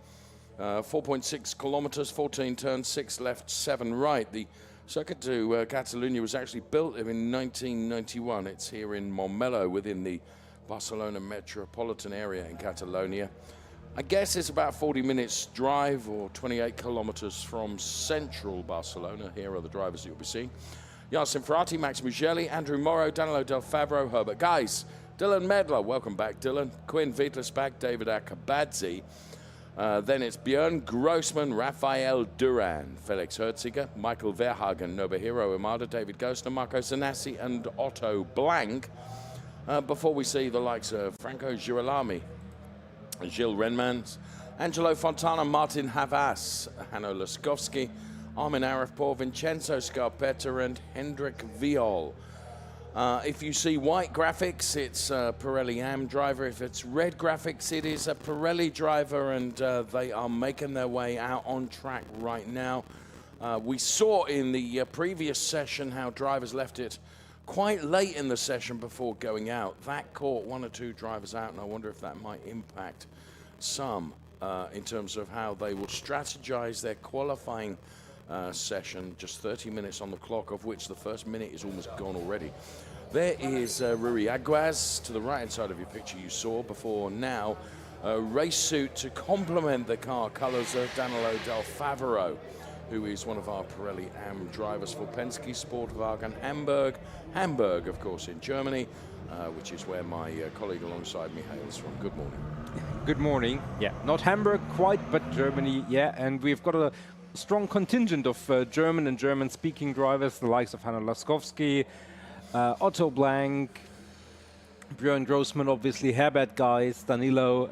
4.6 kilometers, 14 turns, 6 left, 7 right. The Circuit de Catalunya was actually built in 1991. It's here in Montmeló within the Barcelona metropolitan area in Catalonia. I guess it's about 40 minutes drive or 28 kilometers from central Barcelona. Here are the drivers you'll be seeing. Yasin Ferrati, Max Mugelli, Andrew Morrow, Danilo Del Favro, Herbert Guys, Dylan Medler, welcome back Dylan, Quinn Wiedlisback, David Akabadze. Then it's Björn Grossman, Rafael Duran, Felix Herziger, Michael Verhagen, Nobuhiro Imada, David Gostner, Marco Zanassi, and Otto Blank. Before we see the likes of Franco Girolami, Gilles Renmans, Angelo Fontana, Martin Havas, Hanno Laskowski, Armin Arifpour, Vincenzo Scarpetta, and Hendrik Viol. If you see white graphics, it's a Pirelli AM driver. If it's red graphics, it is a Pirelli driver, and they are making their way out on track right now. We saw in the previous session how drivers left it quite late in the session before going out. That caught 1 or 2 drivers out, and I wonder if that might impact some in terms of how they will strategize their qualifying session. Just 30 minutes on the clock, of which the first minute is almost gone already. There is Rui Aguas to the right-hand side of your picture you saw before now. A race suit to complement the car colours of Danilo Del Favro, who is one of our Pirelli AM drivers for Penske Sportwagen Hamburg, of course, in Germany, which is where my colleague alongside me hails from. Good morning. Good morning. Yeah, not Hamburg quite, but Germany, yeah, and we've got a strong contingent of German and German-speaking drivers, the likes of Hanno Laskowski, Otto Blank, Björn Grossman, obviously, Herbert Guys, Danilo,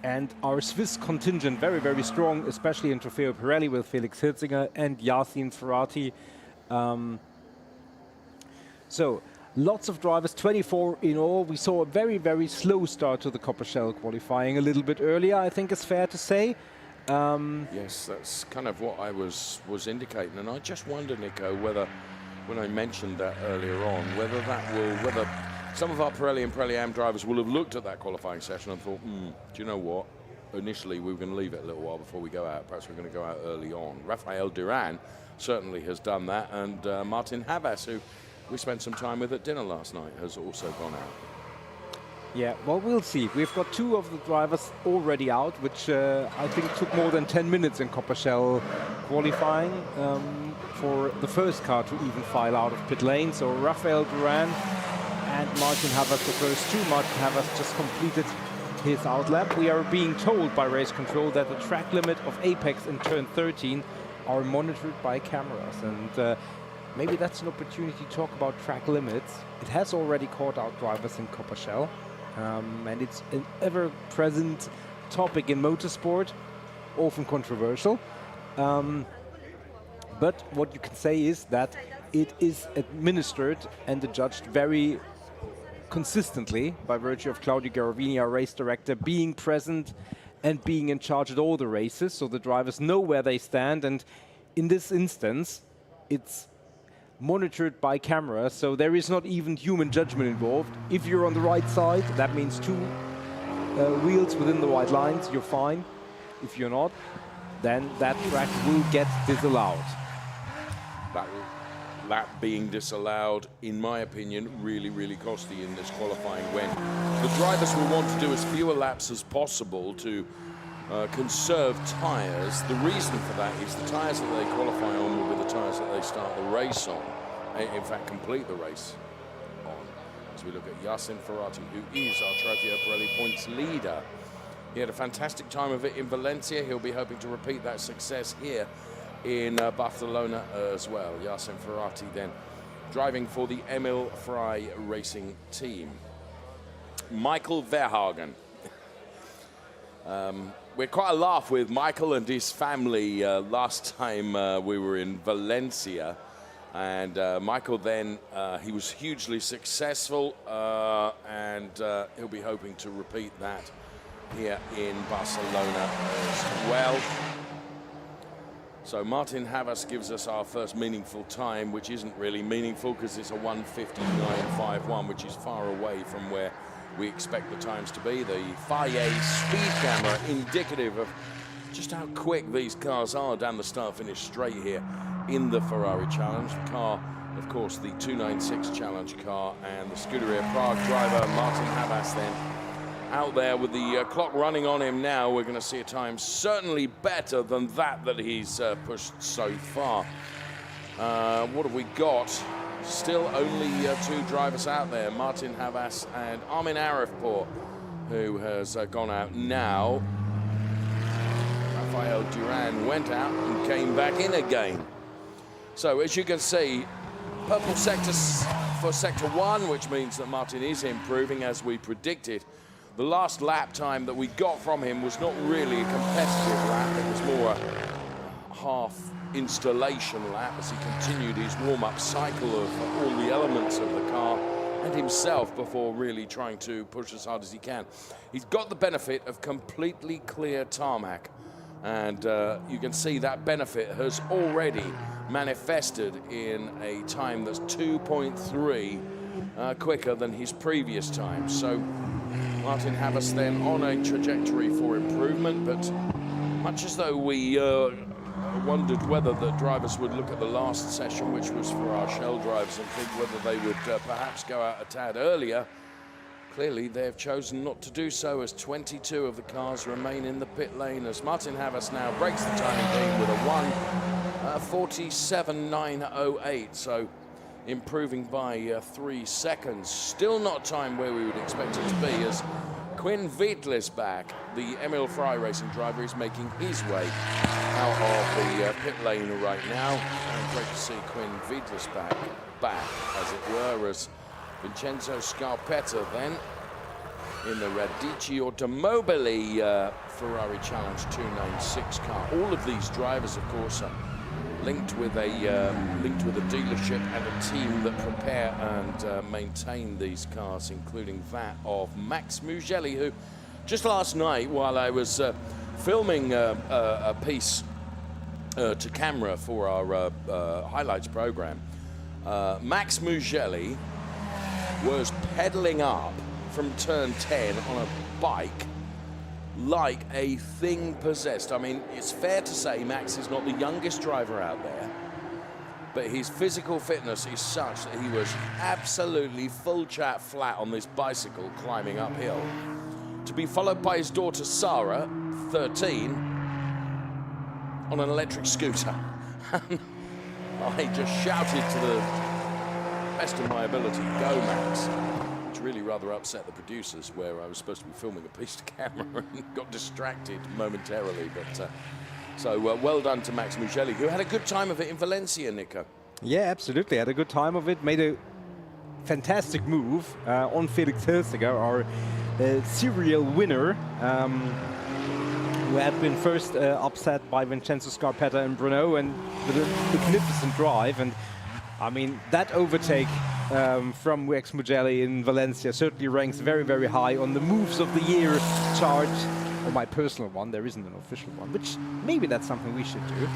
and our Swiss contingent, very, very strong, especially in Trofeo Pirelli with Felix Hirzinger and Yasin Ferrati. So, lots of drivers, 24 in all. We saw a very, very slow start to the Copper Shell qualifying a little bit earlier, I think it's fair to say. Yes, that's kind of what I was indicating, and I just wonder, Nico, whether, when I mentioned that earlier on, whether some of our Pirelli and Pirelli AM drivers will have looked at that qualifying session and thought, do you know what? Initially, we were going to leave it a little while before we go out. Perhaps we're going to go out early on. Rafael Duran certainly has done that, and Martin Havas, who we spent some time with at dinner last night, has also gone out. Yeah, well, we'll see. We've got 2 of the drivers already out, which I think took more than 10 minutes in Copper Shell qualifying for the first car to even file out of pit lane. So Rafael Duran and Martin Havas, the first 2. Martin Havas just completed his outlap. We are being told by race control that the track limit of apex in turn 13 are monitored by cameras. And maybe that's an opportunity to talk about track limits. It has already caught out drivers in Copper Shell. And it's an ever-present topic in motorsport, often controversial. But what you can say is that it is administered and adjudged very consistently by virtue of Claudio Garovini, our race director, being present and being in charge at all the races, so the drivers know where they stand. And in this instance, it's monitored by camera, so there is not even human judgment involved. If you're on the right side, that means 2 wheels within the white lines, you're fine. If you're not, then that track will get disallowed. That lap being disallowed, in my opinion, really costly in this qualifying, when the drivers will want to do as fewer laps as possible to conserve tyres. The reason for that is the tyres that they qualify on will be the tyres that they start the race on, in fact complete the race on. As we look at Yasin Ferrari, who is our Trofeo Pirelli points leader. He had a fantastic time of it in Valencia. He'll be hoping to repeat that success here in Barcelona as well. Yasin Ferrari then driving for the Emil Frey racing team. Michael Verhagen. We had quite a laugh with Michael and his family last time we were in Valencia. And Michael then, he was hugely successful, and he'll be hoping to repeat that here in Barcelona as well. So Martin Havas gives us our first meaningful time, which isn't really meaningful because it's a 1:59.51, which is far away from where we expect the times to be. The Faye speed camera indicative of just how quick these cars are down the start-finish straight here in the Ferrari Challenge. The car, of course, the 296 Challenge car, and the Scuderia Prague driver, Martin Havas, then out there with the clock running on him now. We're going to see a time certainly better than that he's pushed so far. What have we got? Still only 2 drivers out there, Martin Havas and Armin Arifpour, who has gone out now. Rafael Duran went out and came back in again. So as you can see, purple sectors for Sector 1, which means that Martin is improving as we predicted. The last lap time that we got from him was not really a competitive lap. It was more a half installation lap as he continued his warm-up cycle of all the elements of the car and himself before really trying to push as hard as he can. He's got the benefit of completely clear tarmac, and you can see that benefit has already manifested in a time that's 2.3 quicker than his previous time. So Martin Havas then on a trajectory for improvement, but much as though we wondered whether the drivers would look at the last session, which was for our Shell drivers, and think whether they would perhaps go out a tad earlier. Clearly, they have chosen not to do so, as 22 of the cars remain in the pit lane, as Martin Havas now breaks the timing gain with a 1:47.908, so improving by 3 seconds. Still not time where we would expect it to be, as Quinn Wiedlis back, the Emil Frey racing driver, is making his way out of the pit lane right now. And great to see Quinn Wiedlis back, as it were, as Vincenzo Scarpetta then in the Radici Automobili Ferrari Challenge 296 car. All of these drivers, of course, are linked with a dealership and a team that prepare and maintain these cars, including that of Max Mugelli, who just last night, while I was filming a piece to camera for our highlights program, Max Mugelli was pedaling up from turn 10 on a bike like a thing possessed. I mean, it's fair to say Max is not the youngest driver out there, but his physical fitness is such that he was absolutely full chat flat on this bicycle climbing uphill, to be followed by his daughter Sarah, 13, on an electric scooter. I just shouted to the best of my ability, "Go, Max," which really rather upset the producers, where I was supposed to be filming a piece to camera and got distracted momentarily. But so well done to Max Mugelli, who had a good time of it in Valencia, Nico. Yeah, absolutely. Had a good time of it. Made a fantastic move on Felix Hilsiger, our serial winner, who had been first upset by Vincenzo Scarpetta and Bruno, and with a magnificent drive. And I mean, that overtake from Max Mugelli in Valencia certainly ranks very, very high on the moves of the year chart or my personal one. There isn't an official one, which maybe that's something we should do.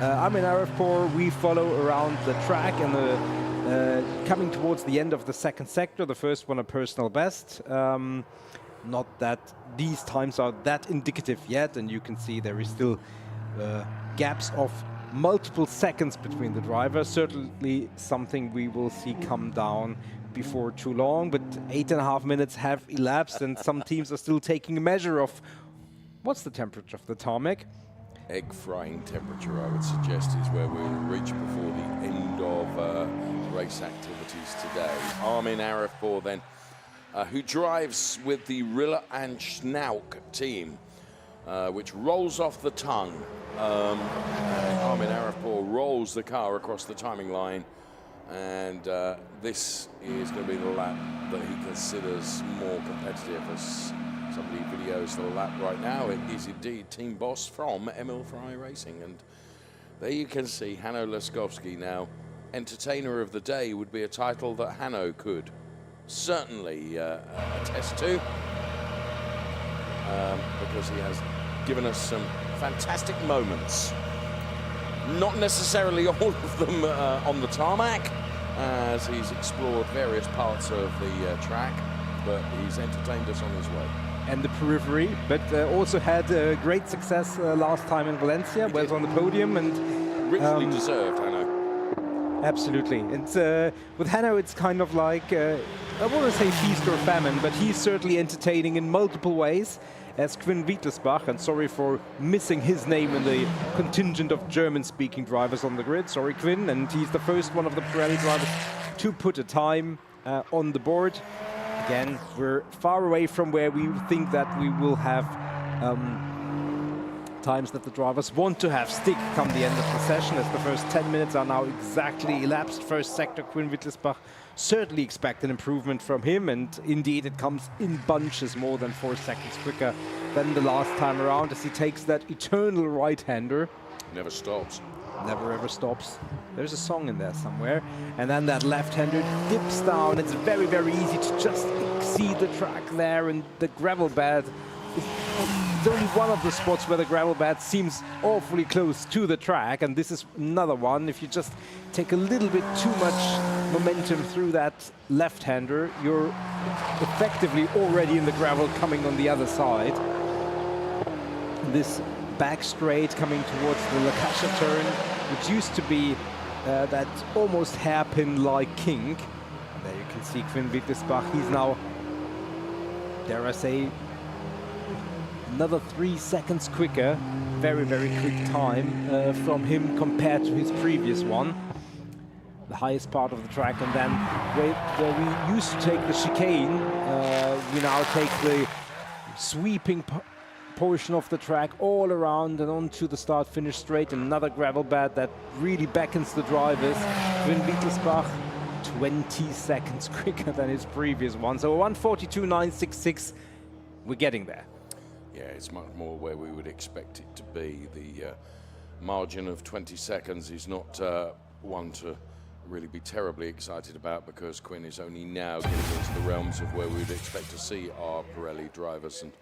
I'm in RF4. We follow around the track and coming towards the end of the second sector. The first one a personal best. Not that these times are that indicative yet, and you can see there is still gaps of multiple seconds between the drivers. Certainly something we will see come down before too long, but 8.5 minutes have elapsed and some teams are still taking a measure of what's the temperature of the tarmac. Egg frying temperature, I would suggest, is where we'll reach before the end of race activities today. Armin Arifpour then, who drives with the Rille and Schnauk team, which rolls off the tongue. Armin Arifpour rolls the car across the timing line, and this is going to be the lap that he considers more competitive. As somebody videos the lap right now, it is indeed team boss from Emil Frey Racing. And there you can see Hanno Laskowski now. Entertainer of the Day would be a title that Hanno could certainly attest to, because he has given us some fantastic moments. Not necessarily all of them on the tarmac, as he's explored various parts of the track, but he's entertained us on his way. And the periphery, but also had great success last time in Valencia, was on the podium and richly deserved, Hanno. Absolutely. And with Hanno, it's kind of like, I wouldn't say feast or famine, but he's certainly entertaining in multiple ways. As Quinn Wittelsbach, and sorry for missing his name in the contingent of German-speaking drivers on the grid. Sorry, Quinn. And he's the first one of the Pirelli drivers to put a time on the board. Again, we're far away from where we think that we will have times that the drivers want to have stick come the end of the session, as the first 10 minutes are now exactly elapsed. First sector, Quinn Wittelsbach, certainly expect an improvement from him, and indeed it comes in bunches, more than 4 seconds quicker than the last time around, as he takes that eternal right-hander. Never stops. Never ever stops. There's a song in there somewhere. And then that left-hander dips down. It's very, very easy to just exceed the track there, and the gravel bed is only one of the spots where the gravel bed seems awfully close to the track, and this is another one. If you just take a little bit too much momentum through that left-hander, you're effectively already in the gravel coming on the other side. This back straight coming towards the Lakasha turn, which used to be that almost hairpin-like kink. And there you can see Quinn Wittelsbach. He's now, dare I say, another 3 seconds quicker. Very, very quick time from him compared to his previous one. The highest part of the track, and then where we used to take the chicane, we now take the sweeping portion of the track all around and onto the start-finish straight. Another gravel bed that really beckons the drivers. Quinn Wittelsbach, 20 seconds quicker than his previous one. So 1:42.966, we're getting there. Yeah, it's much more where we would expect it to be. The margin of 20 seconds is not one to really be terribly excited about, because Quinn is only now getting into the realms of where we would expect to see our Pirelli drivers. And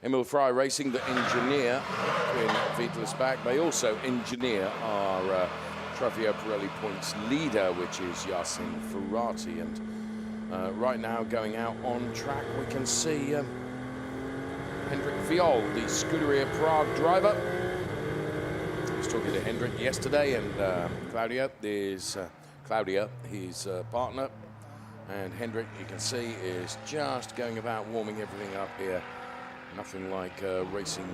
Emil Frey Racing, the engineer, Quinn Wittelsbach, they also engineer our Trofeo Pirelli points leader, which is Yasin Ferrari. And right now, going out on track, we can see Hendrik Viol, the Scuderia Prague driver. I was talking to Hendrik yesterday, and Claudia, his partner. And Hendrik, you can see, is just going about warming everything up here. Nothing like racing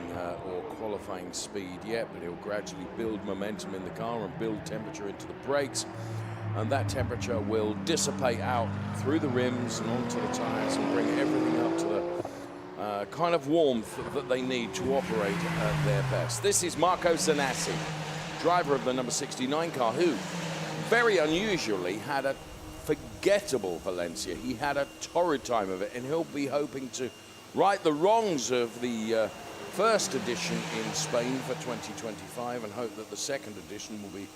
or qualifying speed yet, but he'll gradually build momentum in the car and build temperature into the brakes. And that temperature will dissipate out through the rims and onto the tires and bring everything up to the kind of warmth that they need to operate at their best. This is Marco Zanassi, driver of the number 69 car, who very unusually had a forgettable Valencia. He had a torrid time of it, and he'll be hoping to right the wrongs of the first edition in Spain for 2025, and hope that the second edition will be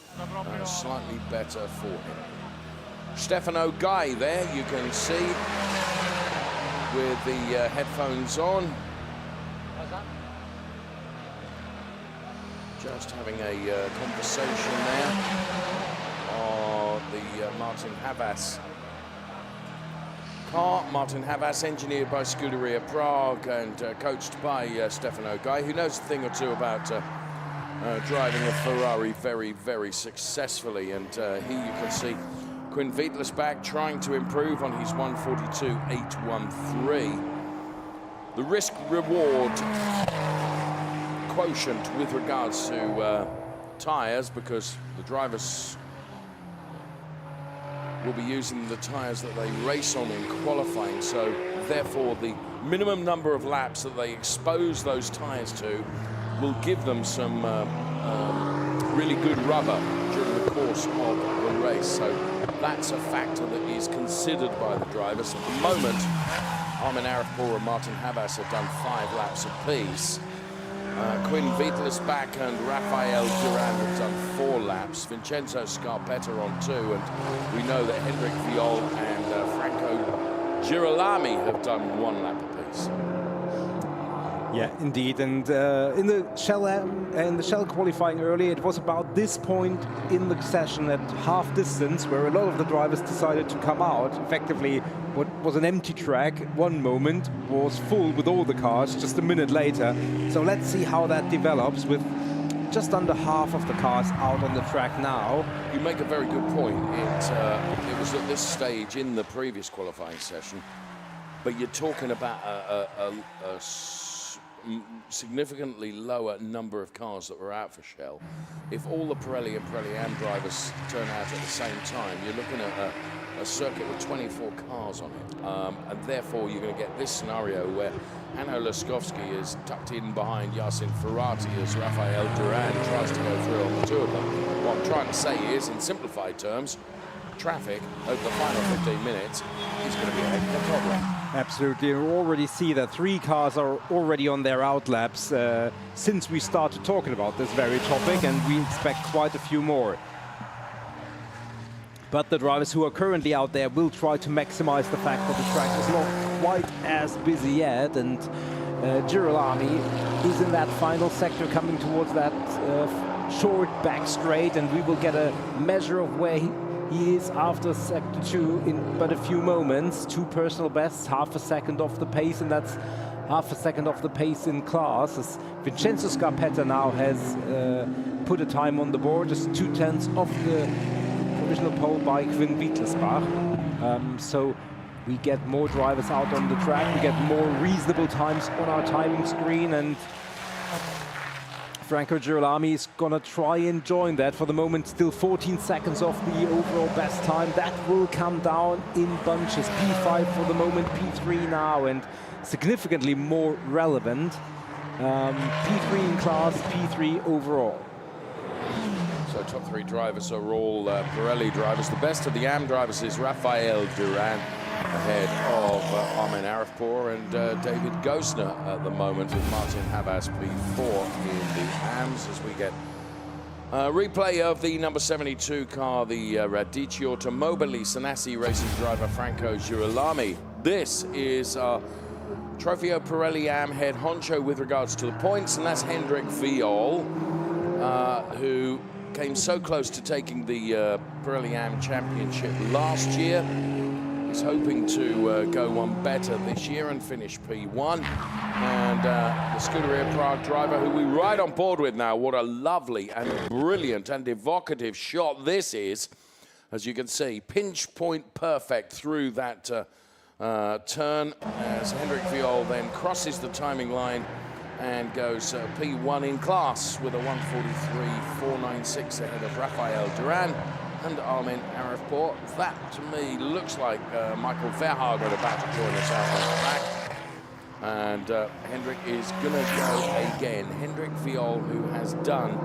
slightly better for him. Stefano Guy there, you can see, with the headphones on. just having a conversation there on the Martin Havas car. Martin Havas, engineered by Scuderia Prague and coached by Stefano Guy, who knows a thing or two about driving a Ferrari very, very successfully. And here you can see Quinn Veitlersbach trying to improve on his 142.813. The risk-reward quotient with regards to tyres, because the drivers will be using the tyres that they race on in qualifying, so therefore the minimum number of laps that they expose those tyres to will give them some really good rubber during the course of the race. So that's a factor that is considered by the drivers. At the moment, Armin Arifpour and Martin Havas have done 5 laps apiece. Quinn Veitlersbach and Rafael Duran have done 4 laps. Vincenzo Scarpetta on 2, and we know that Hendrik Viol and Franco Girolami have done 1 lap apiece. Yeah, indeed. And in the Shell qualifying earlier, it was about this point in the session at half distance where a lot of the drivers decided to come out. Effectively, what was an empty track one moment was full with all the cars just a minute later. So let's see how that develops with just under half of the cars out on the track now. You make a very good point. It was at this stage in the previous qualifying session, but you're talking about a significantly lower number of cars that were out for Shell. If all the Pirelli and Pirelli Am drivers turn out at the same time, you're looking at a circuit with 24 cars on it. And therefore you're going to get this scenario where Hanno Laskovski is tucked in behind Yasin Ferrati as Rafael Duran tries to go through on the 2 of them. What I'm trying to say is, in simplified terms, traffic over the final 15 minutes is going to be a heck of a problem. Absolutely. You already see that 3 cars are already on their out laps since we started talking about this very topic, and we expect quite a few more. But the drivers who are currently out there will try to maximize the fact that the track is not quite as busy yet, and Girolami is in that final sector coming towards that short back straight, and we will get a measure of where he is after sector 2 in but a few moments. 2 personal bests, half a second off the pace, and that's half a second off the pace in class. As Vincenzo Scarpetta now has put a time on the board, just 2/10 off the provisional pole by Quinn Veitlersbach. So we get more drivers out on the track, we get more reasonable times on our timing screen, and Franco Girolami is gonna try and join that. For the moment, still 14 seconds off the overall best time. That will come down in bunches. P5 for the moment, P3 now, and significantly more relevant. P3 in class, P3 overall. So top 3 drivers are all Pirelli drivers. The best of the Am drivers is Rafael Duran, ahead of Armin Arifpour and David Gosner at the moment, with Martin Havas P4 in the Ams, as we get a replay of the number 72 car, the Radici Automobili Sanassi Racing driver Franco Girolami. This is Trofeo Pirelli Am head honcho with regards to the points, and that's Hendrik Viol, who came so close to taking the Pirelli Am Championship last year. He's hoping to go one better this year and finish P1. And the Scuderia Prague driver, who we ride on board with now. What a lovely and brilliant and evocative shot this is. As you can see, pinch point perfect through that turn, as Hendrik Viol then crosses the timing line and goes P1 in class with a 1:43.496 ahead of Rafael Duran and Armin Arifpour. That, to me, looks like Michael Verhagen about to join us out on the track. And Hendrik is going to go again. Hendrik Viol, who has done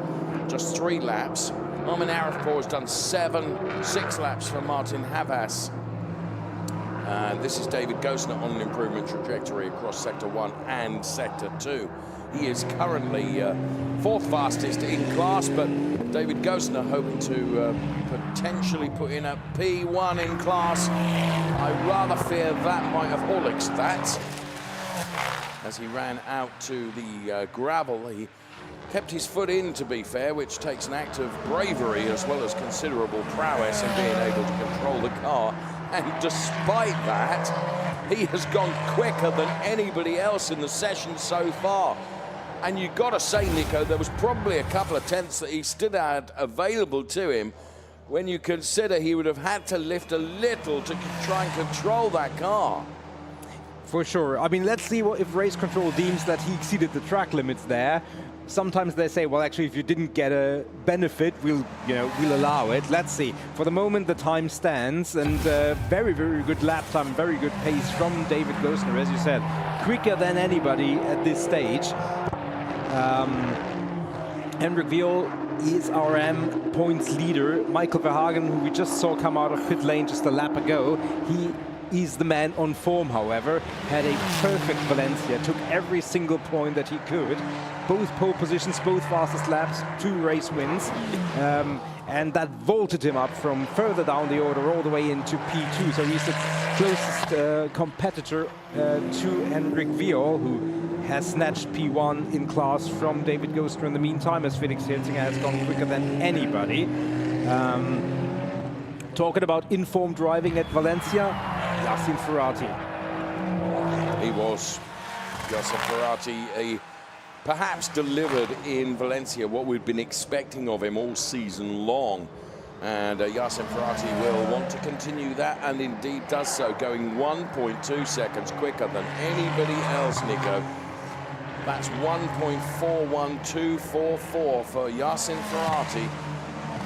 just 3 laps. Armin Arifpour has done 6 laps for Martin Havas. And this is David Gosner on an improvement trajectory across Sector 1 and Sector 2. He is currently 4th fastest in class, but David Gosner hoping to potentially put in a P1 in class. I rather fear that might have Horlick's that. As he ran out to the gravel, he kept his foot in, to be fair, which takes an act of bravery as well as considerable prowess in being able to control the car. And despite that, he has gone quicker than anybody else in the session so far. And you've got to say, Nico, there was probably a couple of tenths that he still had available to him when you consider he would have had to lift a little to try and control that car. For sure. I mean, let's see if race control deems that he exceeded the track limits there. Sometimes they say, well, actually, if you didn't get a benefit, we'll allow it. Let's see. For the moment, the time stands, and very, very good lap time, very good pace from David Gosner, as you said, quicker than anybody at this stage. Henrik Viol is our M points leader. Michael Verhagen, who we just saw come out of pit lane just a lap ago, he is the man on form, however. Had a perfect Valencia, took every single point that he could. Both pole positions, both fastest laps, 2 race wins. And that vaulted him up from further down the order all the way into P2. So he's the closest competitor to Henrik Viol, who has snatched P1 in class from David Gosner in the meantime, as Felix Helsinger has gone quicker than anybody. Talking about informed driving at Valencia, Yassin Ferrati. He was. Yassin Ferrati perhaps delivered in Valencia what we've been expecting of him all season long. And Yassin Ferrati will want to continue that, and indeed does so, going 1.2 seconds quicker than anybody else, Nico. That's 1.41244 for Yassin Ferrati.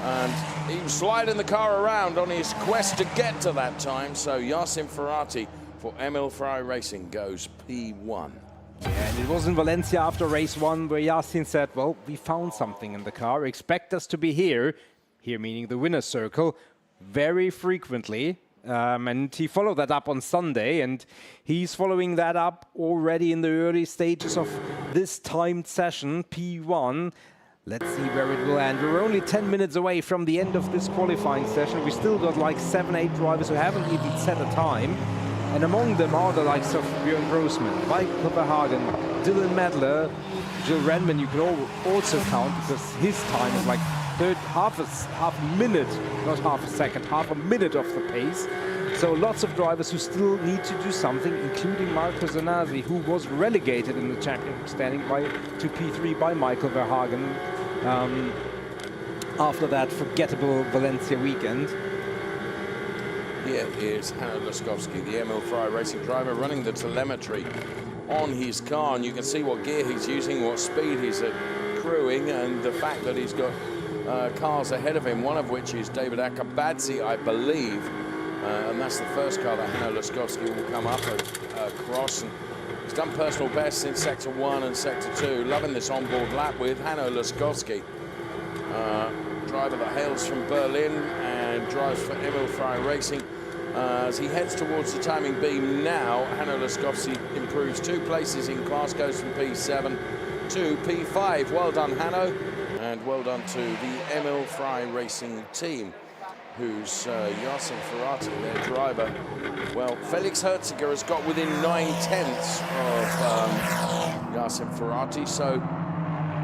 And he was sliding the car around on his quest to get to that time. So Yassin Ferrati for Emil Ferrari Racing goes P1. Yeah, and it was in Valencia after race 1 where Yassin said, well, we found something in the car. Expect us to be here meaning the winner's circle, very frequently. And he followed that up on Sunday, and he's following that up already in the early stages of this timed session, P1. Let's see where it will end. We're only 10 minutes away from the end of this qualifying session. We still got like 7-8 drivers who haven't even set a time. And among them are the likes of Björn Grossman, Michael Verhagen, Dylan Medler, Jill Renman you can also count, because his time is like half a minute, not half a second, half a minute off the pace. So lots of drivers who still need to do something, including Marco Zanazzi, who was relegated in the championship standing to P3 by Michael Verhagen after that forgettable Valencia weekend. Here is Hanno Laskowski, the Emil Ferrari Racing driver, running the telemetry on his car, and you can see what gear he's using, what speed he's accruing, and the fact that he's got cars ahead of him, one of which is David Akabadze, I believe, and that's the first car that Hanno Laskowski will come up across. And he's done personal bests in Sector 1 and Sector 2. Loving this onboard lap with Hanno Laskowski, driver that hails from Berlin and drives for Emil Ferrari Racing. As he heads towards the timing beam now, Hanno Laskowski improves 2 places in class, goes from P7 to P5. Well done, Hanno, and well done to the Emil Ferrari Racing team, who's Yassin Ferrati, their driver. Well, Felix Herziger has got within 9/10 of Yassin Ferrati, so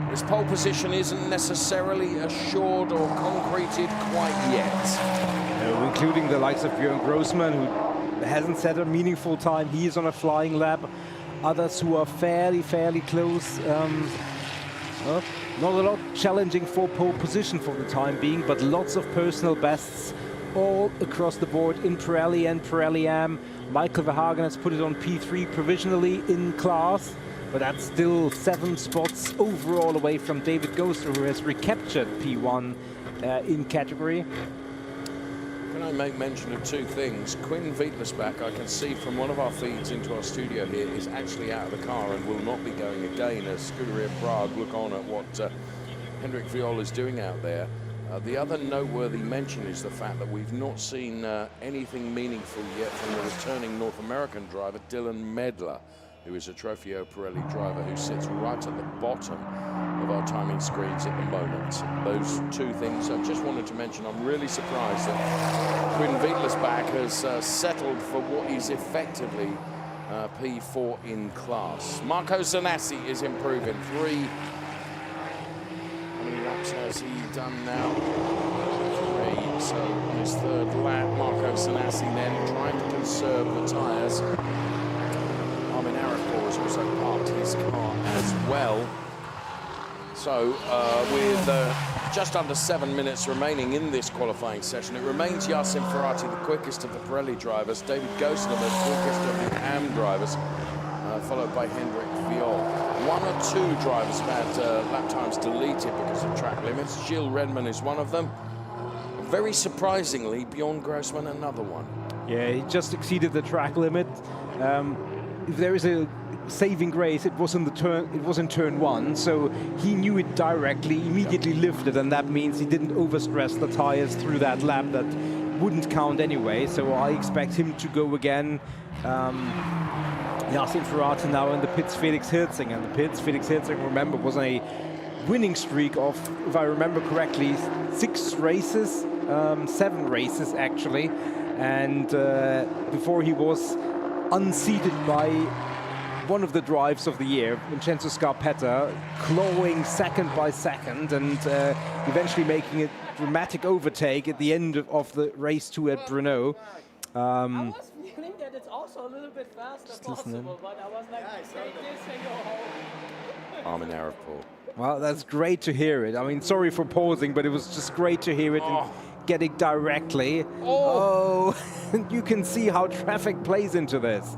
his pole position isn't necessarily assured or concreted quite yet. No, including the likes of Björn Grossman, who hasn't set a meaningful time. He is on a flying lap. Others who are fairly close. Not a lot challenging for pole position for the time being, but lots of personal bests all across the board in Pirelli and Pirelli Am. Michael Verhagen has put it on P3 provisionally in class, but that's still 7 spots overall away from David Gosner, who has recaptured P1 in category. Can I make mention of 2 things? Quinn Wietlisbach, I can see from one of our feeds into our studio here, is actually out of the car and will not be going again as Scuderia Prague look on at what Henrik Viol is doing out there. The other noteworthy mention is the fact that we've not seen anything meaningful yet from the returning North American driver, Dylan Medler, who is a Trofeo Pirelli driver who sits right at the bottom of our timing screens at the moment. Those 2 things I just wanted to mention. I'm really surprised that Quinn Wietlisbach has settled for what is effectively P4 in class. Marco Zanassi is improving. laps has he done now? 3. So on his third lap, Marco Sanasi then trying to conserve the tyres. Armin Arifur has also parked his car as well. So with just under 7 minutes remaining in this qualifying session, it remains Yassin Ferrati, the quickest of the Pirelli drivers, David Gosler, the quickest of the AM drivers, followed by Hendrik Viol. 1 or 2 drivers have had lap times deleted because of track limits. Gilles Redman is one of them. Very surprisingly, Bjorn Grossman another one. Yeah, he just exceeded the track limit. If there is a saving grace, it was in the turn. It was in turn 1, so he knew it directly, immediately lifted, and that means he didn't overstress the tires through that lap. That wouldn't count anyway. So I expect him to go again. Yassin Ferrati now in the pits. Felix Herzing in the pits. Felix Herzing, remember, was on a winning streak of, if I remember correctly, 6 races, 7 races actually, and before he was unseated by one of the drives of the year, Vincenzo Scarpetta, clawing second by second and eventually making a dramatic overtake at the end of the race 2 at Brno. I was feeling that it's also a little bit faster possible, but I was like, take this and go home. Armin Arifur. Well, that's great to hear it. I mean, sorry for pausing, but it was just great to hear it and get it directly. Oh, you can see how traffic plays into this.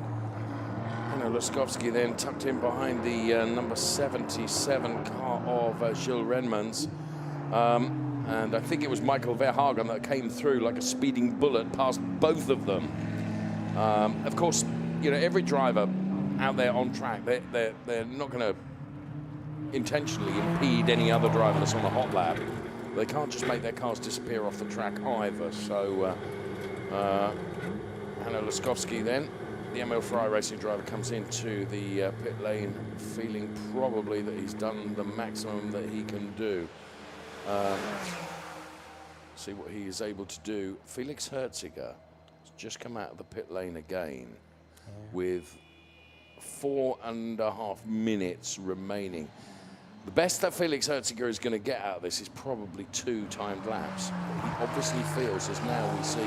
Laskovsky then tucked in behind the number 77 car of Gilles Redman's. And I think it was Michael Verhagen that came through like a speeding bullet past both of them. Of course, you know, every driver out there on track, they're not going to intentionally impede any other driver that's on the hot lap. They can't just make their cars disappear off the track either. So, Hanno Laskovsky then, the ML Ferrari racing driver, comes into the pit lane feeling probably that he's done the maximum that he can do. See what he is able to do. Felix Herziger has just come out of the pit lane again with 4.5 minutes remaining. The best that Felix Herziger is going to get out of this is probably 2 timed laps. He obviously feels, as now we see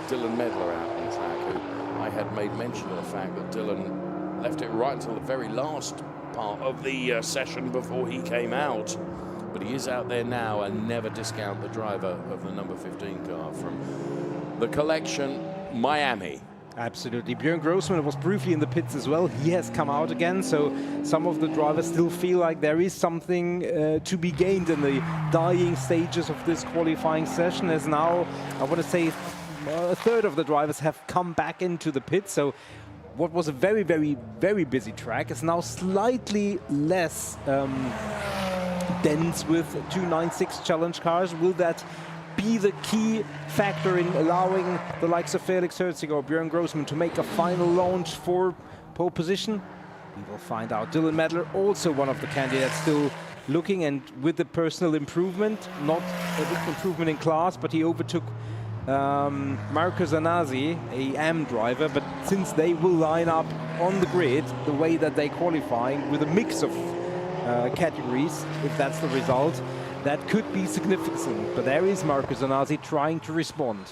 Dylan Medler out on track, who I had made mention of the fact that Dylan left it right until the very last part of the session before he came out. But he is out there now, and never discount the driver of the number 15 car from the collection, Miami. Absolutely. Björn Grossman was briefly in the pits as well. He has come out again, so some of the drivers still feel like there is something to be gained in the dying stages of this qualifying session, as now, I want to say, a third of the drivers have come back into the pit. So what was a very, very, very busy track is now slightly less dense with 296 challenge cars. Will that be the key factor in allowing the likes of Felix Herziger or Björn Grossman to make a final launch for pole position? We will find out. Dylan Medler, also one of the candidates still looking, and with the personal improvement, not a big improvement in class, but he overtook Marco Zanazzi, a AM driver. But since they will line up on the grid the way that they qualify with a mix of categories, if that's the result, that could be significant. But there is Marco Zanazzi trying to respond.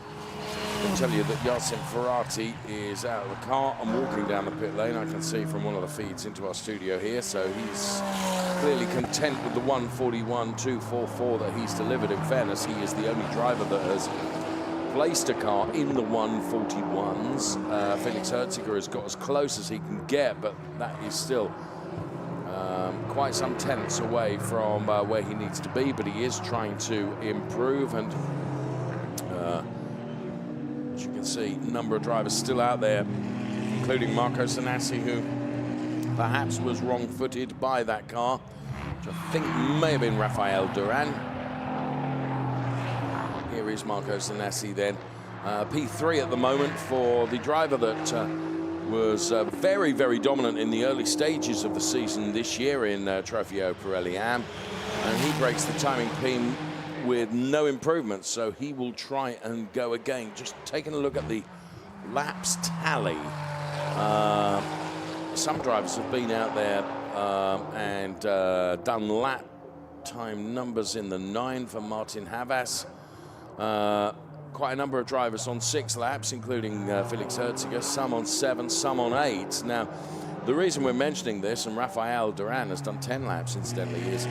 I can tell you that Yassin Ferrati is out of the car and walking down the pit lane. I can see from one of the feeds into our studio here, so he's clearly content with the 141.244 that he's delivered. In fairness, he is the only driver that has placed a car in the 141s. Felix Herziger has got as close as he can get, but that is still quite some tenths away from where he needs to be, but he is trying to improve. And as you can see, a number of drivers still out there, including Marco Sanasi, who perhaps was wrong-footed by that car, which I think may have been Rafael Duran. Here is Marco Sanasi then. P3 at the moment for the driver that was very, very dominant in the early stages of the season this year in Trofeo Pirelli Am, and he breaks the timing pin with no improvements, so he will try and go again. Just taking a look at the laps tally, some drivers have been out there and done lap time numbers in the 9 for Martin Havas. Quite a number of drivers on 6 laps, including Felix Herziger, some on 7, some on 8. Now, the reason we're mentioning this, and Rafael Duran has done 10 laps incidentally, is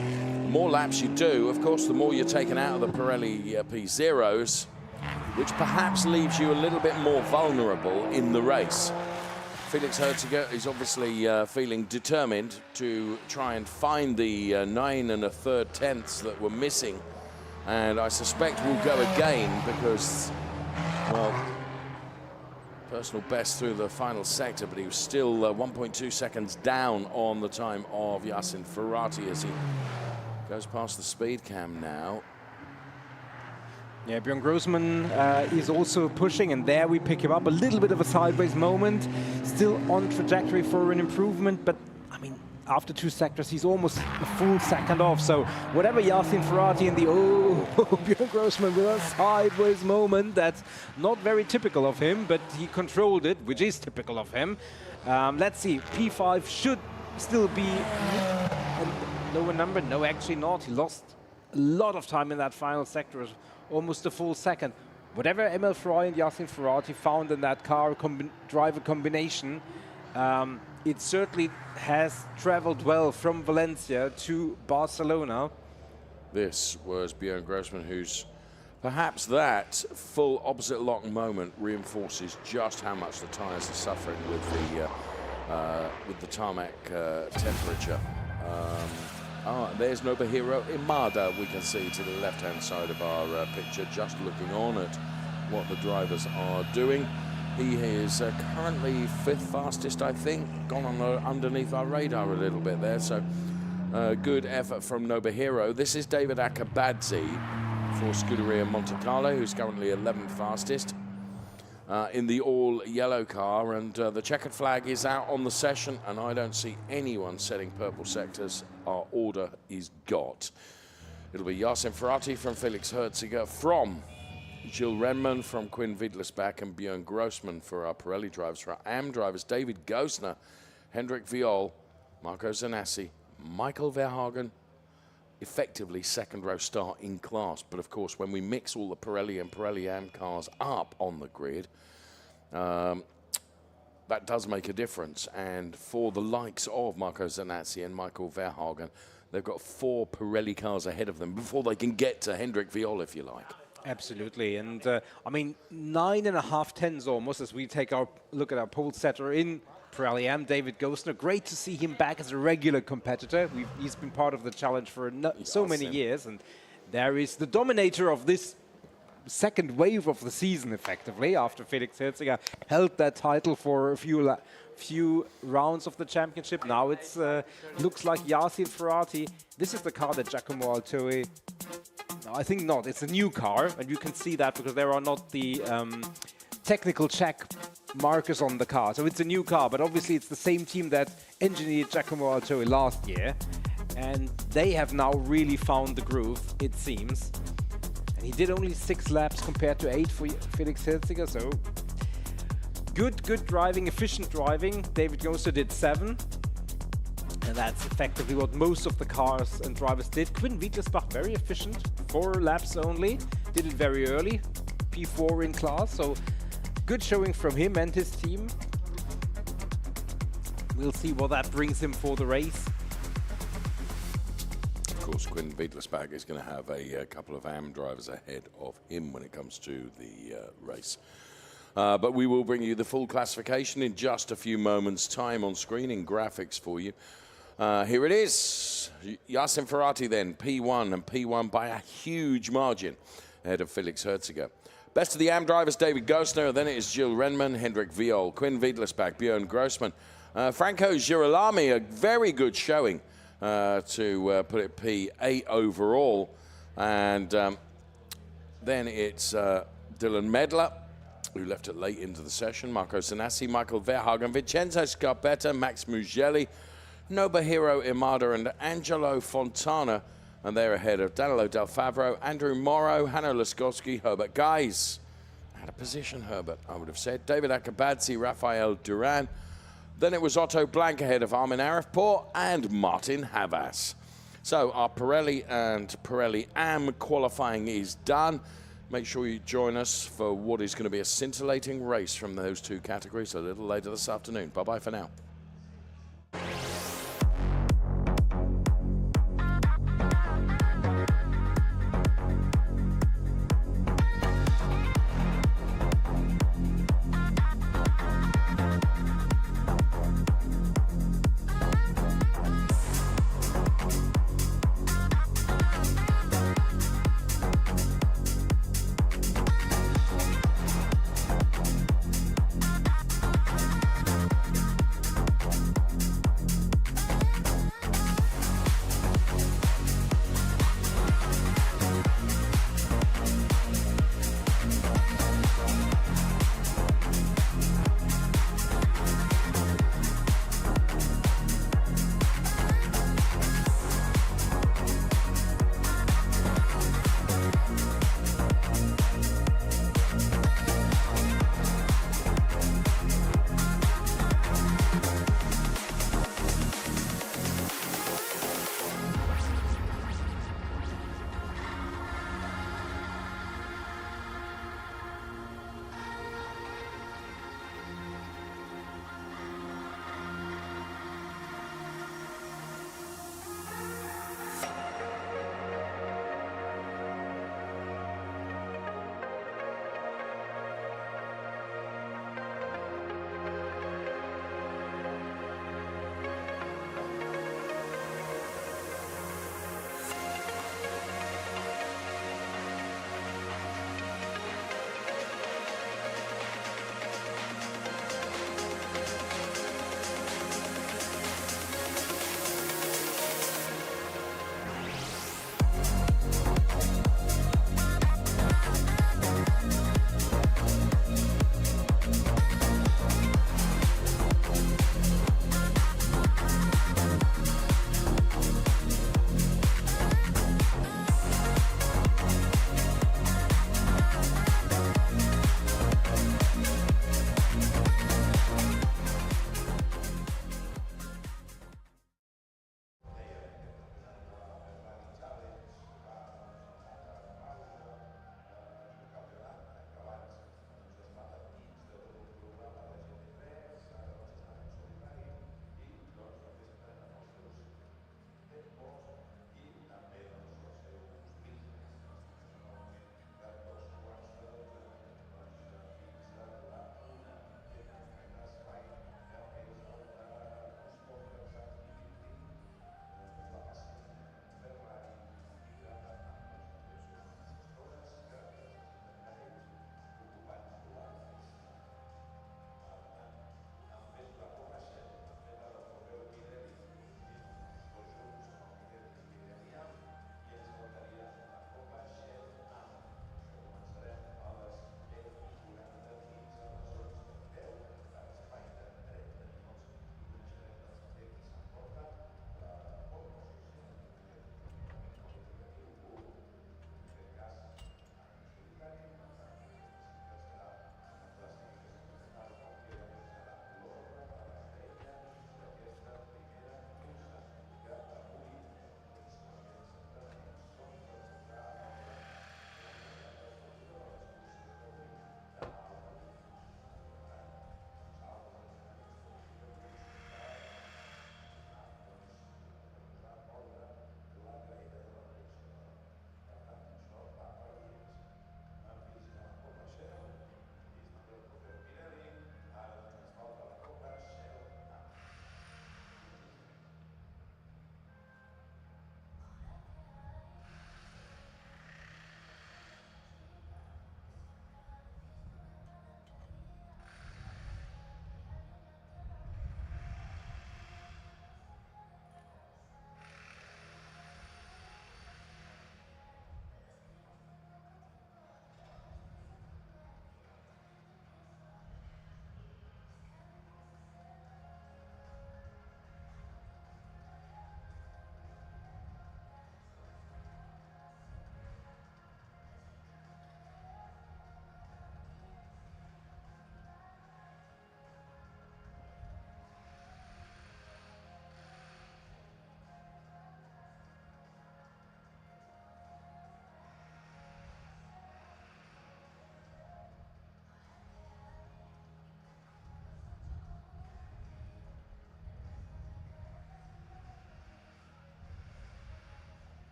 more laps you do, of course, the more you're taken out of the Pirelli P0s, which perhaps leaves you a little bit more vulnerable in the race. Felix Herziger is obviously feeling determined to try and find the 9 1/3 tenths that were missing. And I suspect we'll go again because, well, personal best through the final sector, but he was still 1.2 seconds down on the time of Yassin Ferrati as he goes past the speed cam now. Yeah, Björn Grossman is also pushing, and there we pick him up. A little bit of a sideways moment, still on trajectory for an improvement, but I mean, after 2 sectors, he's almost a full second off. So whatever Yassin Ferrati in the Björn Grossman with a sideways moment, that's not very typical of him, but he controlled it, which is typical of him. Let's see, P5 should still be a lower number. No, actually not. He lost a lot of time in that final sector, almost a full second. Whatever Emil Frey and Yassin Ferrati found in that car driver combination, it certainly has traveled well from Valencia to Barcelona. This was Björn Grossman, who's perhaps that full opposite lock moment reinforces just how much the tyres are suffering with the tarmac temperature. There's Nobuhiro Imada, we can see to the left-hand side of our picture, just looking on at what the drivers are doing. He is currently 5th fastest, I think, gone on underneath our radar a little bit there, so good effort from Nobuhiro. This is David Akabadze for Scuderia Monte Carlo, who's currently 11th fastest in the all-yellow car, and the checkered flag is out on the session, and I don't see anyone setting purple sectors. Our order is got. It'll be Yassin Ferrati from Felix Herziger, from Gilles Renman, from Quinn Vidlisbach, and Björn Grossman for our Pirelli drivers. For our AM drivers, David Gosner, Hendrik Viol, Marco Zanassi, Michael Verhagen, effectively second row start in class. But of course, when we mix all the Pirelli and Pirelli AM cars up on the grid, that does make a difference. And for the likes of Marco Zanassi and Michael Verhagen, they've got 4 Pirelli cars ahead of them before they can get to Hendrik Viol, if you like. Absolutely, and I mean, 9.5 tenths almost as we take our look at our pole setter in Pirelli AM, David Gosner. Great to see him back as a regular competitor. He's been part of the challenge for so many years, and there is the dominator of this second wave of the season, effectively, after Felix Herziger held that title for a few rounds of the championship. Now it's looks like Yassin Ferrati. This is the car that Giacomo Altoe. No, I think not. It's a new car, and you can see that because there are not the technical check markers on the car. So it's a new car, but obviously it's the same team that engineered Giacomo Altoe last year, and they have now really found the groove, it seems. And he did only 6 laps compared to 8 for Felix Herziger, so good driving, efficient driving. David Gosner did 7. And that's effectively what most of the cars and drivers did. Quinn Vidlisbach, very efficient, 4 laps only. Did it very early, P4 in class. So good showing from him and his team. We'll see what that brings him for the race. Of course, Quinn Vidlisbach is going to have a couple of AM drivers ahead of him when it comes to the race. But we will bring you the full classification in just a few moments' time on screen in graphics for you. Here it is. Yassin Ferrati then, P1, and P1 by a huge margin ahead of Felix Herziger. Best of the AM drivers, David Gosner, then it is Gilles Renman, Hendrik Viol, Quinn Vidlisbach, Björn Grossman. Franco Girolami, a very good showing to put it P8 overall. And then it's Dylan Medler, who left it late into the session, Marco Zanassi, Michael Verhagen, Vincenzo Scarpetta, Max Mugelli, Nobuhiro Imada, and Angelo Fontana. And they're ahead of Danilo Del Favro, Andrew Morrow, Hanno Laskowski, Herbert Guys. Out of position, Herbert, I would have said. David Akabadze, Rafael Duran. Then it was Otto Blank ahead of Armin Arifpour and Martin Havas. So our Pirelli and Pirelli AM qualifying is done. Make sure you join us for what is going to be a scintillating race from those two categories a little later this afternoon. Bye-bye for now.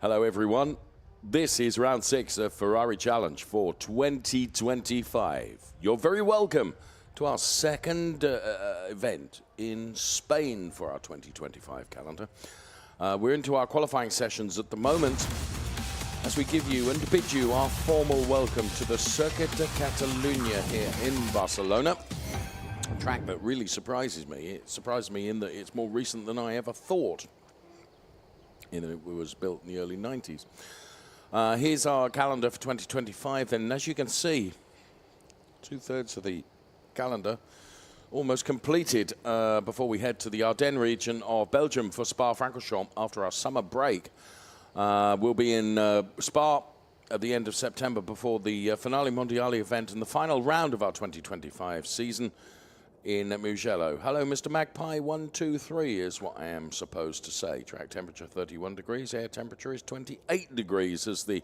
Hello, everyone. This is round 6 of Ferrari Challenge for 2025. You're very welcome to our second event in Spain for our 2025 calendar. We're into our qualifying sessions at the moment as we give you and bid you our formal welcome to the Circuit de Catalunya here in Barcelona. A track that really surprises me. It surprised me in that it's more recent than I ever thought, in that it was built in the early 90s. Here's our calendar for 2025, and as you can see, 2/3 of the calendar almost completed before we head to the Ardennes region of Belgium for Spa-Francorchamps after our summer break. We'll be in Spa at the end of September before the Finale Mondiale event and the final round of our 2025 season in Mugello. Hello, Mr. Magpie 123 is what I am supposed to say. Track temperature 31 degrees, air temperature is 28 degrees as the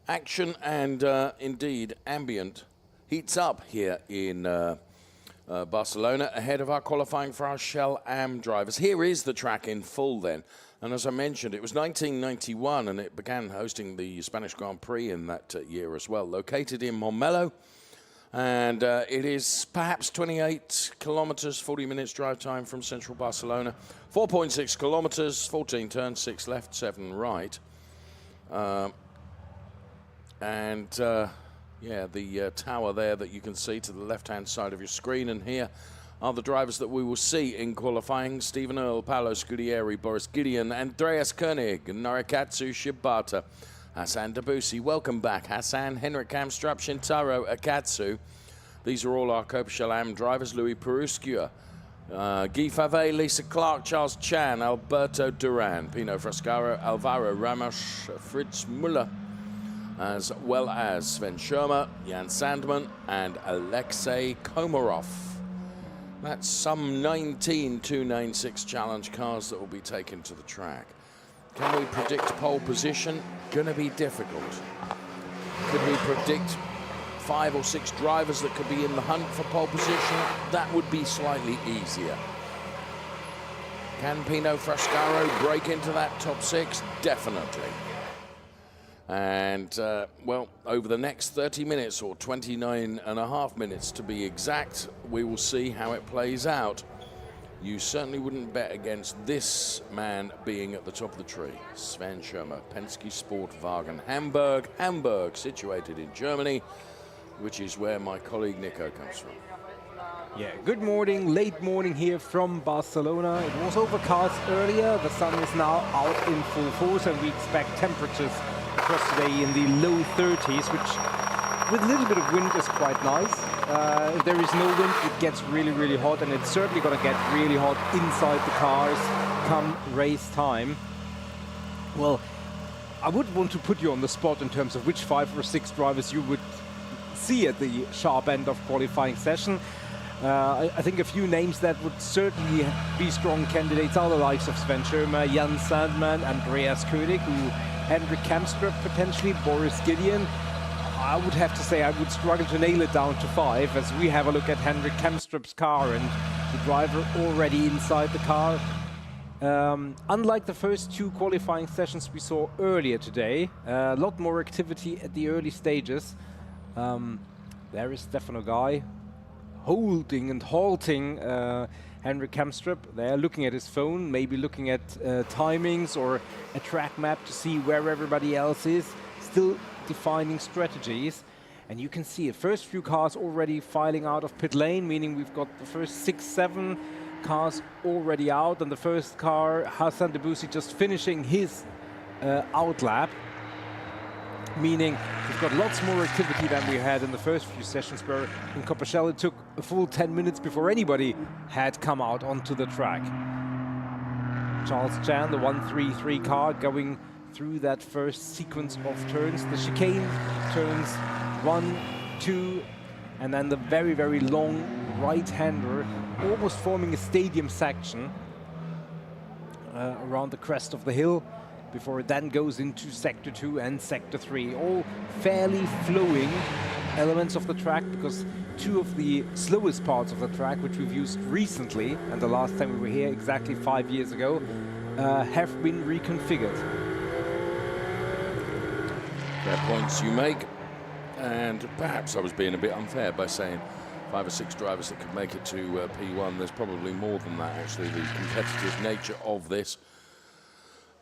action and indeed ambient heats up here in Barcelona ahead of our qualifying for our Shell Am drivers. Here is the track in full then. And as I mentioned, it was 1991 and it began hosting the Spanish Grand Prix in that year as well. Located in Montmeló, and it is perhaps 28 kilometers, 40 minutes drive time from central Barcelona. 4.6 kilometers, 14 turns, 6 left, 7 right. Yeah, the tower there that you can see to the left-hand side of your screen. And here are the drivers that we will see in qualifying. Stephen Earle, Paolo Scudieri, Boris Gideon, Andreas Koenig, Norikatsu Shibata, Hassan Debussy. Welcome back, Hassan, Henrik Kamstrup, Shintaro Akatsu. These are all our Shell Am drivers. Louis Peruscua, Guy Favet, Lisa Clark, Charles Chan, Alberto Duran, Pino Frascaro, Alvaro Ramos, Fritz Müller, as well as Sven Schirmer, Jan Sandman, and Alexei Komarov. That's some 19 296 challenge cars that will be taken to the track. Can we predict pole position? Gonna be difficult. Could we predict 5 or 6 drivers that could be in the hunt for pole position? That would be slightly easier. Can Pino Frascaro break into that top 6? Definitely. And, well, over the next 30 minutes, or 29 and a half minutes to be exact, we will see how it plays out. You certainly wouldn't bet against this man being at the top of the tree. Sven Schirmer, Penske Sportwagen Hamburg. Hamburg, situated in Germany, which is where my colleague Nico comes from. Yeah, good morning, late morning here from Barcelona. It was overcast earlier. The sun is now out in full force, and we expect temperatures across today in the low 30s, which with a little bit of wind is quite nice. If there is no wind, it gets really, really hot, and it's certainly going to get really hot inside the cars come race time. Well, I wouldn't want to put you on the spot in terms of which 5 or 6 drivers you would see at the sharp end of qualifying session. I think a few names that would certainly be strong candidates are the likes of Sven Schirmer, Jan Sandman, Andreas Koenig, Henrik Kamstrup, potentially Boris Gideon. I would have to say I would struggle to nail it down to 5 as we have a look at Henrik Kamstrup's car and the driver already inside the car. Unlike the first 2 qualifying sessions we saw earlier today, a lot more activity at the early stages. There is Stefano Guy holding and halting Henrik Kamstrup. They're looking at his phone, maybe looking at timings or a track map to see where everybody else is, still defining strategies. And you can see the first few cars already filing out of pit lane, meaning we've got the first 6, 7 cars already out, and the first car, Hassan Debussy, just finishing his out lap. Meaning we've got lots more activity than we had in the first few sessions, where in Coppershell it took a full 10 minutes before anybody had come out onto the track. Charles Chan, the 133 car, going through that first sequence of turns. The chicane turns 1, 2, and then the very, very long right-hander, almost forming a stadium section around the crest of the hill, before it then goes into Sector 2 and Sector 3. All fairly flowing elements of the track, because 2 of the slowest parts of the track, which we've used recently, and the last time we were here exactly 5 years ago, have been reconfigured. Fair points you make. And perhaps I was being a bit unfair by saying 5 or 6 drivers that could make it to P1. There's probably more than that, actually, the competitive nature of this.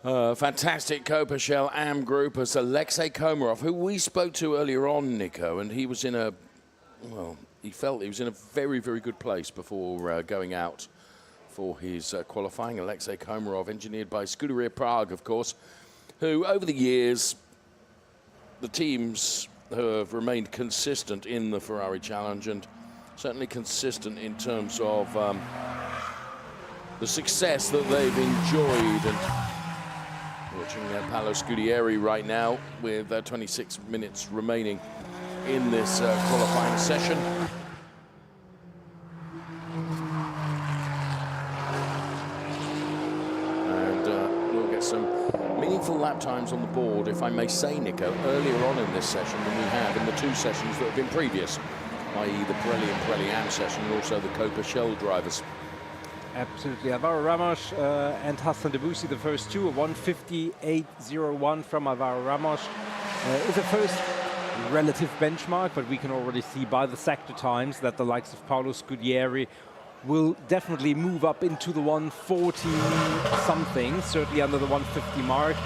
Fantastic Copa Shell AM group as Alexei Komarov, who we spoke to earlier on, Nico, and he was in a, well, he felt he was in a very, very good place before going out for his qualifying. Alexei Komarov, engineered by Scuderia Prague, of course, who over the years, the teams have remained consistent in the Ferrari Challenge and certainly consistent in terms of the success that they've enjoyed. And watching Paolo Scudieri right now with 26 minutes remaining in this qualifying session. And we'll get some meaningful lap times on the board, if I may say, Nico, earlier on in this session than we have in the 2 sessions that have been previous, i.e. the Pirelli and Pirelli AM session and also the Copa Shell drivers. Absolutely. Alvaro Ramos and Hassan Debussy, the first two, a 1:58.01 from Alvaro Ramos is a first relative benchmark, but we can already see by the sector times that the likes of Paolo Scudieri will definitely move up into the 140 something, certainly under the 150 mark.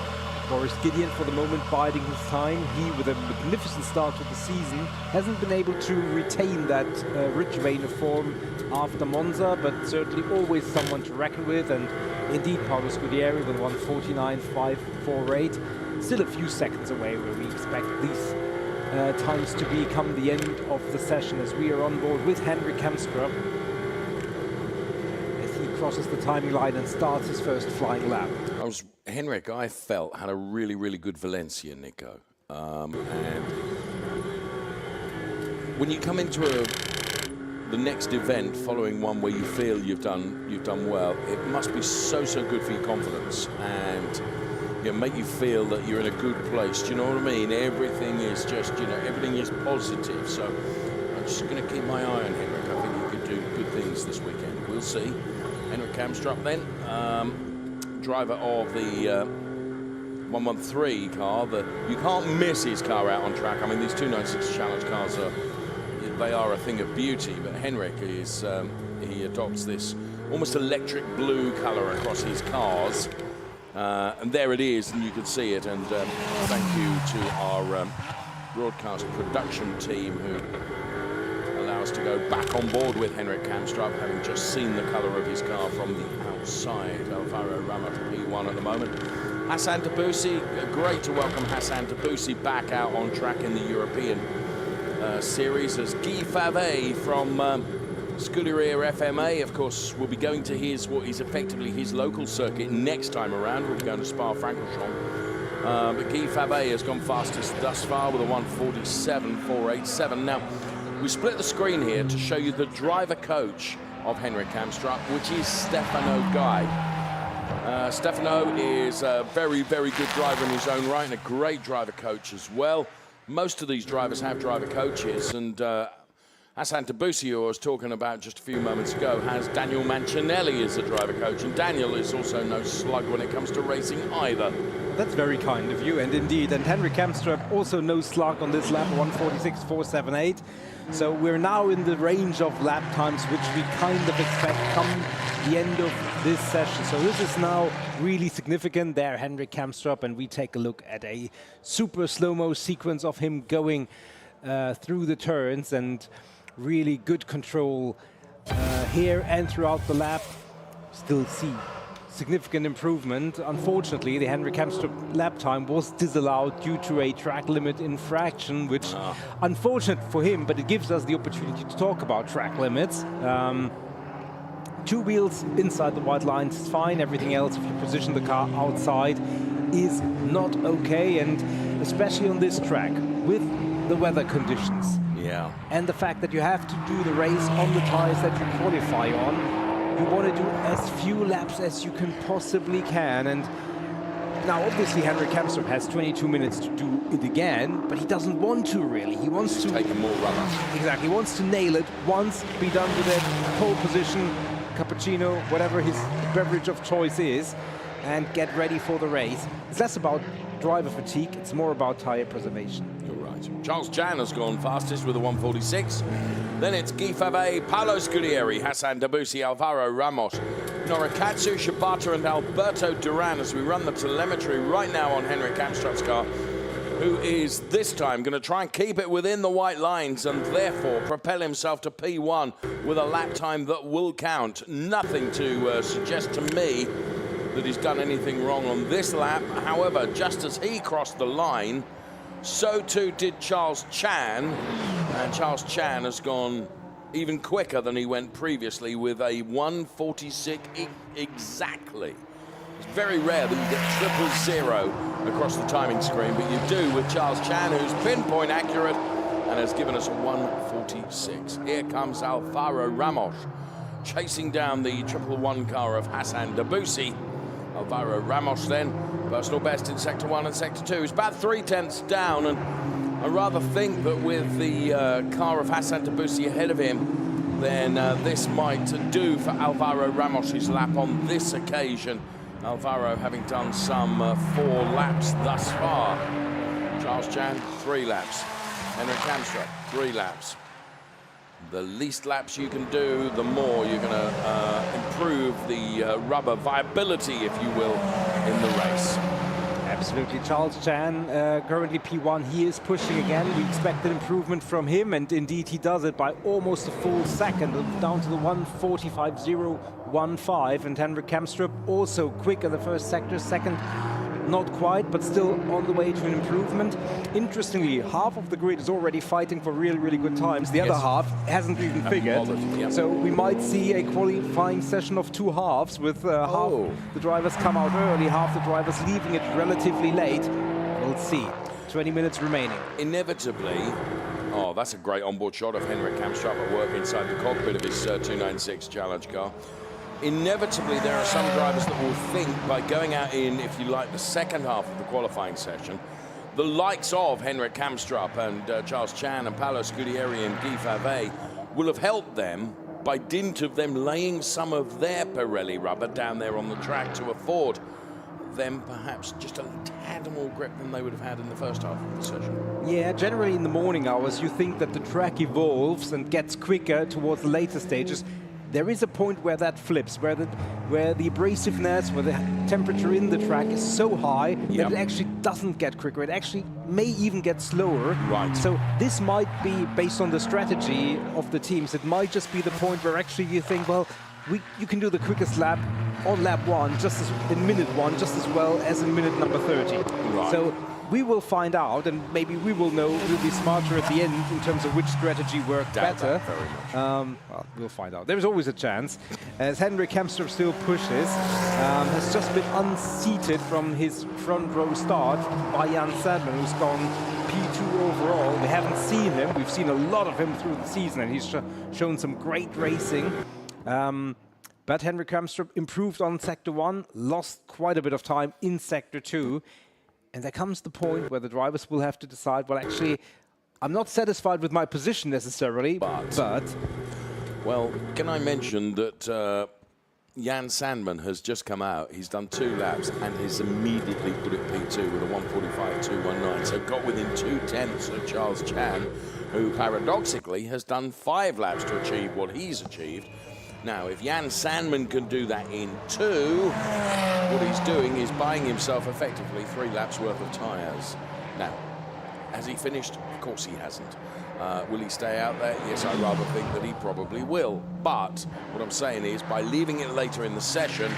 Boris Gideon for the moment biding his time. He, with a magnificent start to the season, hasn't been able to retain that rich vein of form after Monza, but certainly always someone to reckon with. And indeed, Paolo Scudieri with 1:49.548, still a few seconds away where we expect these times to become the end of the session as we are on board with Henrik Kamstrup as he crosses the timing line and starts his first flying lap. Henrik, I felt, had a really, really good Valencia, Nico. And when you come into the next event following one where you feel you've done well, it must be so good for your confidence and make you feel that you're in a good place. Do you know what I mean? Everything is just, everything is positive. So I'm just going to keep my eye on Henrik. I think he could do good things this weekend. We'll see. Henrik Kamstrup then. Driver of the 113 car. You can't miss his car out on track. I mean, these 296 Challenge cars they are a thing of beauty. But Henrik is he adopts this almost electric blue color across his cars, and there it is, and you can see it. And thank you to our broadcast production team who allow us to go back on board with Henrik Kamstrup, having just seen the color of his car from the outside. Alvaro Ramos P1 at the moment. Hassan Debussy, great to welcome Hassan Debussy back out on track in the European series, as Guy Favet from Scuderia FMA, of course, will be going to what is effectively his local circuit next time around. We'll be going to Spa-Francorchamps. But Guy Favet has gone fastest thus far with a 1:47.487. Now, we split the screen here to show you the driver coach of Henrik Kamstrup, which is Stefano Guy. Stefano is a very, very good driver in his own right and a great driver coach as well. Most of these drivers have driver coaches, and Hassan Debussy, who I was talking about just a few moments ago, has Daniel Mancinelli as a driver coach, and Daniel is also no slug when it comes to racing either. That's very kind of you, and indeed. And Henrik Kamstrup also no slug on this lap, 1:46.478. So we're now in the range of lap times which we kind of expect come the end of this session. So this is now really significant there, Henrik Kamstrup, and we take a look at a super slow-mo sequence of him going through the turns, and really good control here and throughout the lap. Still see significant improvement. Unfortunately, the Henrik Kamstrup lap time was disallowed due to a track limit infraction, which unfortunate for him, but it gives us the opportunity to talk about track limits. 2 wheels inside the white lines is fine. Everything else, if you position the car outside, is not okay, and especially on this track with the weather conditions. Yeah. And the fact that you have to do the race on the tires that you qualify on. You want to do as few laps as you can possibly can. And now, obviously, Henrik Kamstrup has 22 minutes to do it again, but he doesn't want to, really. He wants to take more runners. Exactly. He wants to nail it once, be done with it, pole position, cappuccino, whatever his beverage of choice is. and get ready for the race. It's less about driver fatigue, it's more about tire preservation. You're right. Charles Chan has gone fastest with a 146. Then it's Guy Favre, Paolo Scudieri, Hassan Debussy, Alvaro Ramos, Norikatsu, Shibata and Alberto Duran as we run the telemetry right now on Henrik Kamstrup's car, who is this time going to try and keep it within the white lines and therefore propel himself to P1 with a lap time that will count. Nothing to suggest to me that he's done anything wrong on this lap. However, just as he crossed the line, so too did Charles Chan, and Charles Chan has gone even quicker than he went previously with a 146 exactly. It's very rare that you get 000 across the timing screen, but you do with Charles Chan, who's pinpoint accurate and has given us a 146. Here comes Alvaro Ramos, chasing down the 111 car of Hassan Debussy. Alvaro Ramos then, personal best in Sector 1 and Sector 2. He's about 0.3 down, and I rather think that with the car of Hassan Debussy ahead of him, then this might do for Alvaro Ramos' lap on this occasion. Alvaro having done some 4 laps thus far. Charles Chan, 3 laps. Henrik Kamstrup, 3 laps. The least laps you can do, the more you're going to improve the rubber viability, if you will, in the race. Absolutely. Charles Chan, currently P1, he is pushing again. We expect an improvement from him, and indeed he does it by almost a full second, down to the 1:45.015. And Henrik Kamstrup also quick in the first sector, second not quite, but still on the way to an improvement. Interestingly, half of the grid is already fighting for really, really good times. The other half hasn't even figured. So we might see a qualifying session of 2 halves with half the drivers come out early, half the drivers leaving it relatively late. We'll see. 20 minutes remaining. Inevitably, that's a great onboard shot of Henrik Kamstrup at work inside the cockpit of his 296 Challenge car. Inevitably, there are some drivers that will think by going out in, if you like, the second half of the qualifying session, the likes of Henrik Kamstrup and Charles Chan and Paolo Scudieri and Guy Favre will have helped them by dint of them laying some of their Pirelli rubber down there on the track to afford them perhaps just a tad more grip than they would have had in the first half of the session. Yeah, generally in the morning hours, you think that the track evolves and gets quicker towards the later stages. There is a point where that flips, where the abrasiveness, where the temperature in the track is so high that it actually doesn't get quicker. It actually may even get slower. Right. So this might be based on the strategy of the teams. It might just be the point where actually you think, well, you can do the quickest lap on lap 1, just as in minute 1, just as well as in minute number 30. Right. So we will find out, and maybe we will know, we'll be smarter at the end in terms of which strategy worked better. Very much. Well, we'll find out. There's always a chance. As Henrik Kamstrup still pushes, has just been unseated from his front row start by Jan Sadman, who's gone P2 overall. We haven't seen him. We've seen a lot of him through the season, and he's shown some great racing. But Henrik Kamstrup improved on Sector 1, lost quite a bit of time in Sector 2. And there comes the point where the drivers will have to decide, well, actually, I'm not satisfied with my position necessarily, but... Well, can I mention that Jan Sandman has just come out. He's done 2 laps and has immediately put it P2 with a 1:45.219. So got within 0.2 of Charles Chan, who paradoxically has done 5 laps to achieve what he's achieved. Now, if Jan Sandman can do that in 2, what he's doing is buying himself effectively 3 laps worth of tyres. Now, has he finished? Of course he hasn't. Will he stay out there? Yes, I rather think that he probably will. But what I'm saying is, by leaving it later in the session,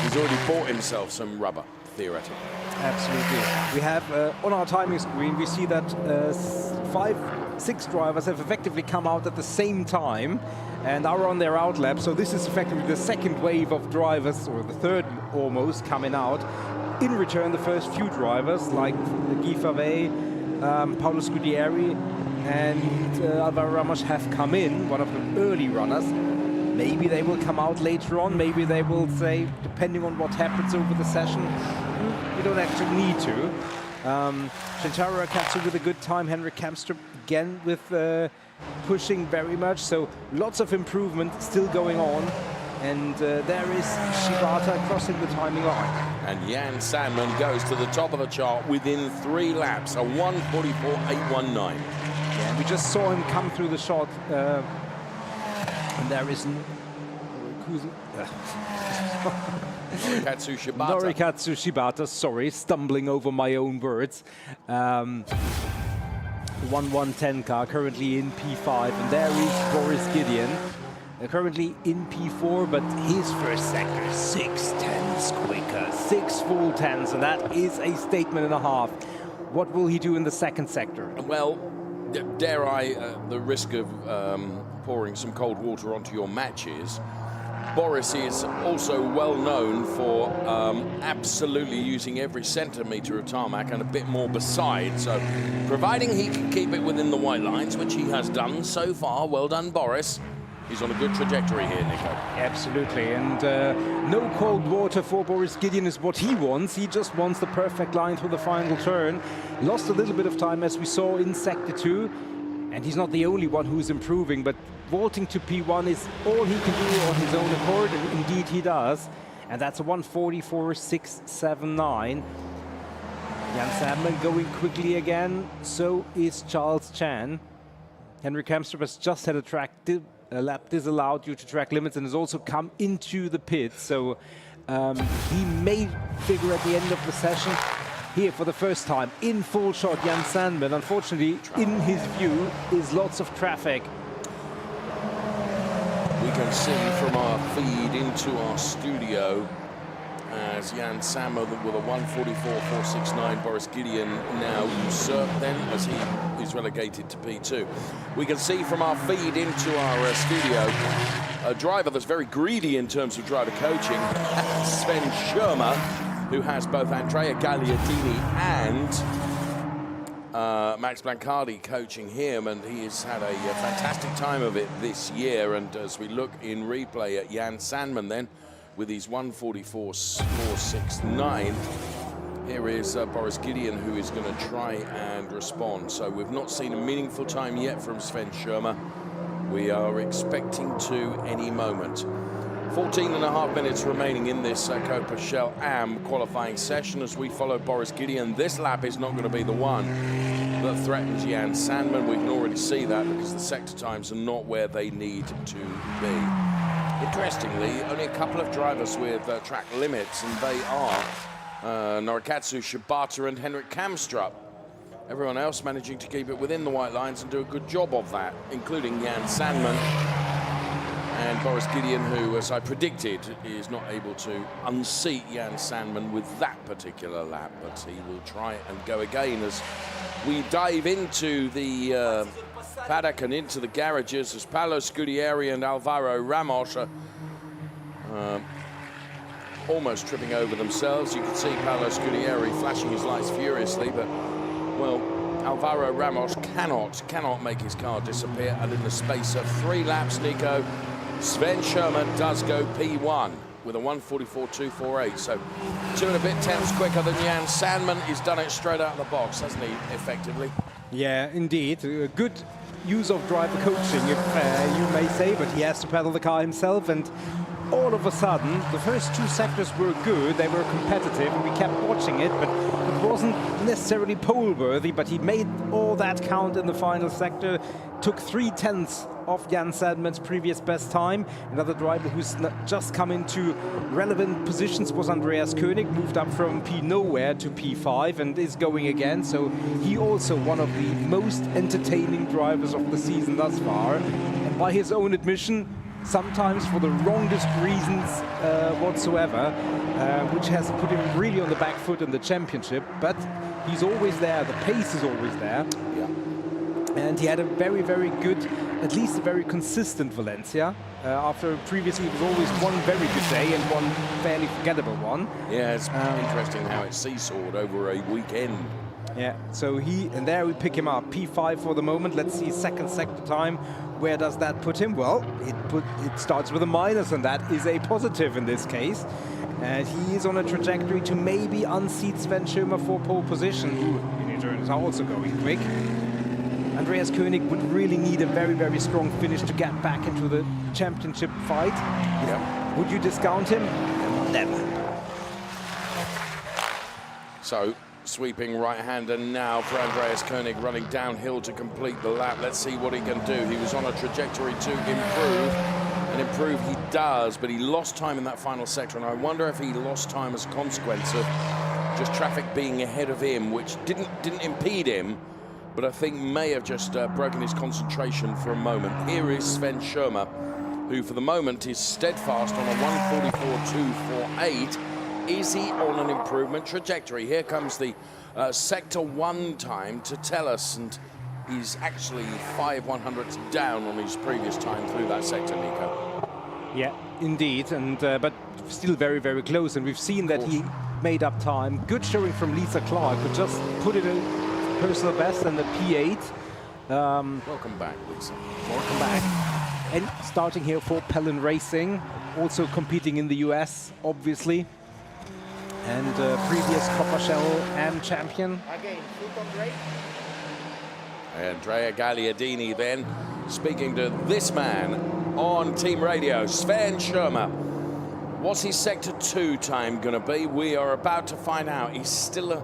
he's already bought himself some rubber, theoretically. Absolutely. We have, on our timing screen, we see that 6 drivers have effectively come out at the same time and are on their out lap. So this is effectively the second wave of drivers, or the third almost, coming out. In return, the first few drivers, like Guy Favre, Paolo Scudieri, and Alvaro Ramos have come in, one of the early runners. Maybe they will come out later on. Maybe they will say, depending on what happens over the session, you don't actually need to. Shintaro Akatsu with a good time. Henrik Kamstrup again with pushing very much. So lots of improvement still going on. And there is Shibata crossing the timing line. And Jan Sandman goes to the top of the chart within 3 laps, a 1:44.819. Yeah, we just saw him come through the shot. And there is Norikatsu Shibata. Norikatsu Shibata, sorry, stumbling over my own words. 1:1:10 car currently in P5, and there is Boris Gideon, currently in P4, but his first sector is 6/10 quicker, 6 full tenths, and that is a statement and a half. What will he do in the second sector? Well, dare I, the risk of pouring some cold water onto your matches, Boris is also well known for absolutely using every centimetre of tarmac and a bit more besides. So, providing he can keep it within the white lines, which he has done so far, well done, Boris. He's on a good trajectory here, Nico. Absolutely, and no cold water for Boris Gideon is what he wants. He just wants the perfect line through the final turn. Lost a little bit of time, as we saw in Sector 2, and he's not the only one who's improving, but vaulting to P1 is all he can do on his own accord, and indeed he does. And that's a 1:44.679. Jan Sandman going quickly again, so is Charles Chan. Henrik Kamstrup has just had a lap disallowed due to track limits and has also come into the pit, so he may figure at the end of the session. Here for the first time in full shot, Jan Sandman. Unfortunately, in his view is lots of traffic. We can see from our feed into our studio as Jan Sandman with a 1:44.469. Boris Gideon now usurped then as he is relegated to P2. We can see from our feed into our studio a driver that's very greedy in terms of driver coaching, Sven Schirmer, who has both Andrea Gagliardini and Max Blancardi coaching him, and he has had a fantastic time of it this year. And as we look in replay at Jan Sandman then, with his 1:44.469, here is Boris Gideon, who is going to try and respond. So we've not seen a meaningful time yet from Sven Schirmer. We are expecting to any moment. 14.5 minutes remaining in this Copa Shell AM qualifying session as we follow Boris Gideon. This lap is not going to be the one that threatens Jan Sandman. We can already see that because the sector times are not where they need to be. Interestingly, only a couple of drivers with track limits, and they are Norikatsu Shibata and Henrik Kamstrup. Everyone else managing to keep it within the white lines and do a good job of that, including Jan Sandman. And Boris Gideon, who, as I predicted, is not able to unseat Jan Sandman with that particular lap, but he will try and go again as we dive into the paddock and into the garages as Paolo Scudieri and Alvaro Ramos are almost tripping over themselves. You can see Paolo Scudieri flashing his lights furiously, but, well, Alvaro Ramos cannot make his car disappear, and in the space of 3 laps, Nico, Sven Schirmer does go P1 with a 1:44.248, so 2 and a bit tenths quicker than Jan Sandman. He's done it straight out of the box, hasn't he, effectively? Yeah, indeed. Good use of driver coaching, if you may say, but he has to pedal the car himself, and all of a sudden, the first 2 sectors were good, they were competitive, and we kept watching it, but it wasn't necessarily pole-worthy, but he made all that count in the final sector, took 3 tenths of Jan Sandman's previous best time. Another driver who's just come into relevant positions was Andreas Koenig, moved up from P nowhere to P5 and is going again, so he also one of the most entertaining drivers of the season thus far, and by his own admission, sometimes for the wrongest reasons whatsoever, which has put him really on the back foot in the championship, but he's always there, the pace is always there. Yeah. And he had a very, very good, at least a very consistent Valencia. After previously it was always one very good day and one fairly forgettable one. Yeah, it's interesting how it seesawed over a weekend. Yeah, so and there we pick him up, P5 for the moment. Let's see second sector time. Where does that put him? Well, it starts with a minus, and that is a positive in this case. And he is on a trajectory to maybe unseat Sven Schirmer for pole position, who in turn is also going quick. Andreas Koenig would really need a very, very strong finish to get back into the championship fight. Yeah. Would you discount him? Never. So, sweeping right-hander now for Andreas Koenig, running downhill to complete the lap. Let's see what he can do. He was on a trajectory to improve, and improve he does, but he lost time in that final sector, and I wonder if he lost time as a consequence of just traffic being ahead of him, which didn't impede him, but I think may have just broken his concentration for a moment. Here is Sven Schirmer, who for the moment is steadfast on a 1:44.248. Is he on an improvement trajectory? Here comes the Sector 1 time to tell us, and he's actually 5/100ths down on his previous time through that sector, Nico. Yeah, indeed, and but still very, very close, and we've seen that he made up time. Good showing from Lisa Clark, who just put it in personal best and the P8. Welcome back, Lisa. Welcome back. And starting here for Pellin Racing, also competing in the US, obviously. And previous Copper Shell AM champion. Again, super great. Andrea Gagliardini then speaking to this man on team radio, Sven Schirmer. What's his Sector 2 time going to be? We are about to find out. He's still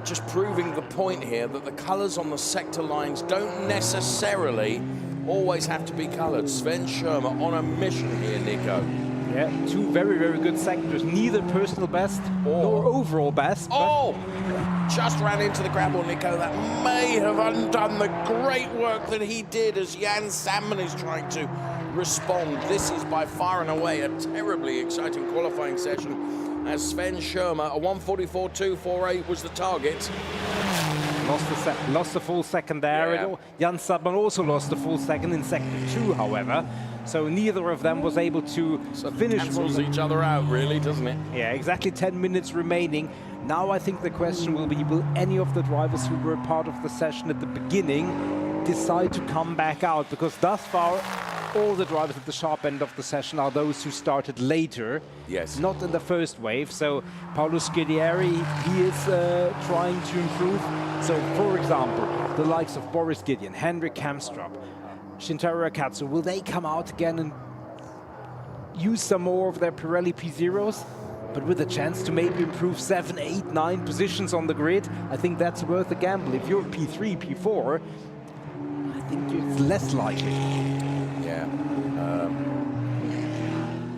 just proving the point here that the colours on the sector lines don't necessarily always have to be coloured. Sven Schirmer on a mission here, Nico. Yeah, two very, very good sectors. Neither personal best nor overall best. Oh! Just ran into the grab, Nico. That may have undone the great work that he did as Jan Sandman is trying to respond. This is by far and away a terribly exciting qualifying session as Sven Schirmer, a 1:44.248 was the target. Lost the full second there. Yeah. Jan Sandman also lost the full second in Sector 2, however. So neither of them was able to finish. Cancels each other out, really, doesn't it? Yeah, exactly 10 minutes remaining. Now I think the question will be, will any of the drivers who were part of the session at the beginning decide to come back out? Because thus far, all the drivers at the sharp end of the session are those who started later. Yes. Not in the first wave. So Paolo Scudieri, he is trying to improve. So, for example, the likes of Boris Gideon, Henrik Kamstrup, Shintaro Akatsu, will they come out again and use some more of their Pirelli P0s? But with a chance to maybe improve 7, 8, 9 positions on the grid, I think that's worth a gamble. If you're P3, P4, I think it's less likely. Yeah.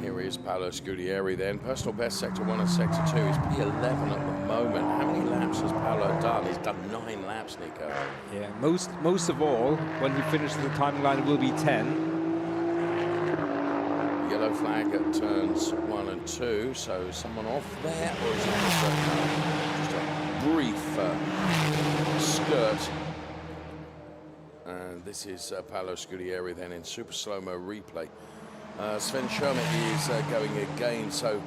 Here is Paolo Scudieri then. Personal best Sector 1 and Sector 2 is P11 at the moment. How many laps has Paolo done? He's done 9 laps, Nico. Yeah, most of all, when he finishes the timing line, will be 10. Yellow flag at turns 1 and 2, so someone off there, or is it just a brief skirt? And this is Paolo Scudieri then in super slow-mo replay. Sven Schirmer is going again, so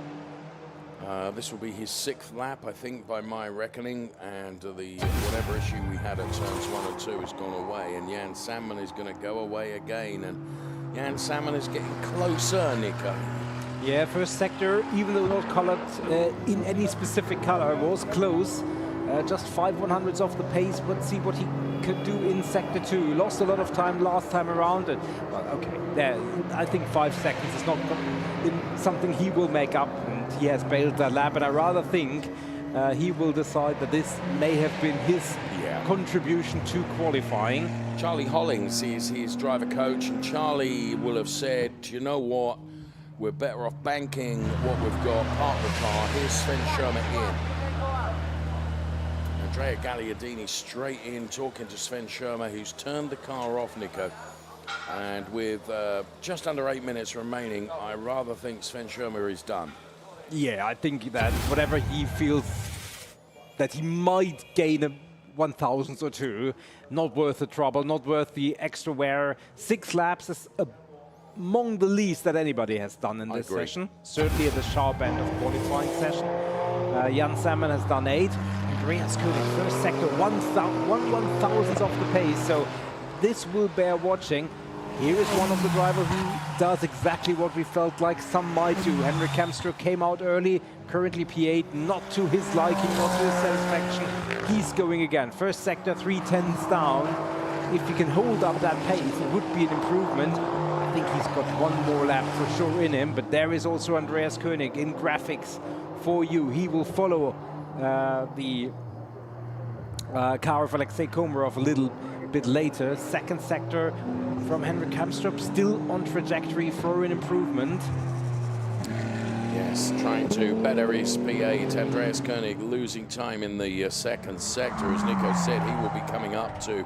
this will be his 6th lap, I think, by my reckoning, and the whatever issue we had at turns 1 and 2 has gone away, and Jan Sandman is going to go away again, and Jan Sandman is getting closer, Nico. Yeah, first sector, even though not colored in any specific color, was close. Just 5/100ths off the pace, but see what he could do in Sector 2. Lost a lot of time last time around. Well, okay, there, I think 5 seconds is not something he will make up, and he has bailed that lap, and I rather think he will decide that this may have been his contribution to qualifying. Charlie Hollings is his driver coach, and Charlie will have said, you know what, we're better off banking what we've got, park the car. Here's Sven Schirmer in. Andrea Gagliardini straight in, talking to Sven Schirmer, who's turned the car off, Nico. And with just under 8 minutes remaining, I rather think Sven Schirmer is done. Yeah, I think that whatever he feels that he might gain a 1,000th or 2, not worth the trouble, not worth the extra wear. 6 laps is among the least that anybody has done in this session. Certainly at the sharp end of qualifying session. Jan Sandman has done 8. Andreas Koenig, first sector, 1/1000th off the pace. So this will bear watching. Here is one of the drivers who does exactly what we felt like some might do. Henrik Kamstrup came out early, currently P8, not to his liking, not to his satisfaction. He's going again. First sector, 3/10ths down. If he can hold up that pace, it would be an improvement. I think he's got one more lap for sure in him, but there is also Andreas Koenig in graphics for you. He will follow the car of Alexei Komarov a little bit later. Second sector from Henrik Kamstrup, still on trajectory for an improvement. Yes, trying to better his P8. Andreas Koenig losing time in the second sector. As Nico said, he will be coming up to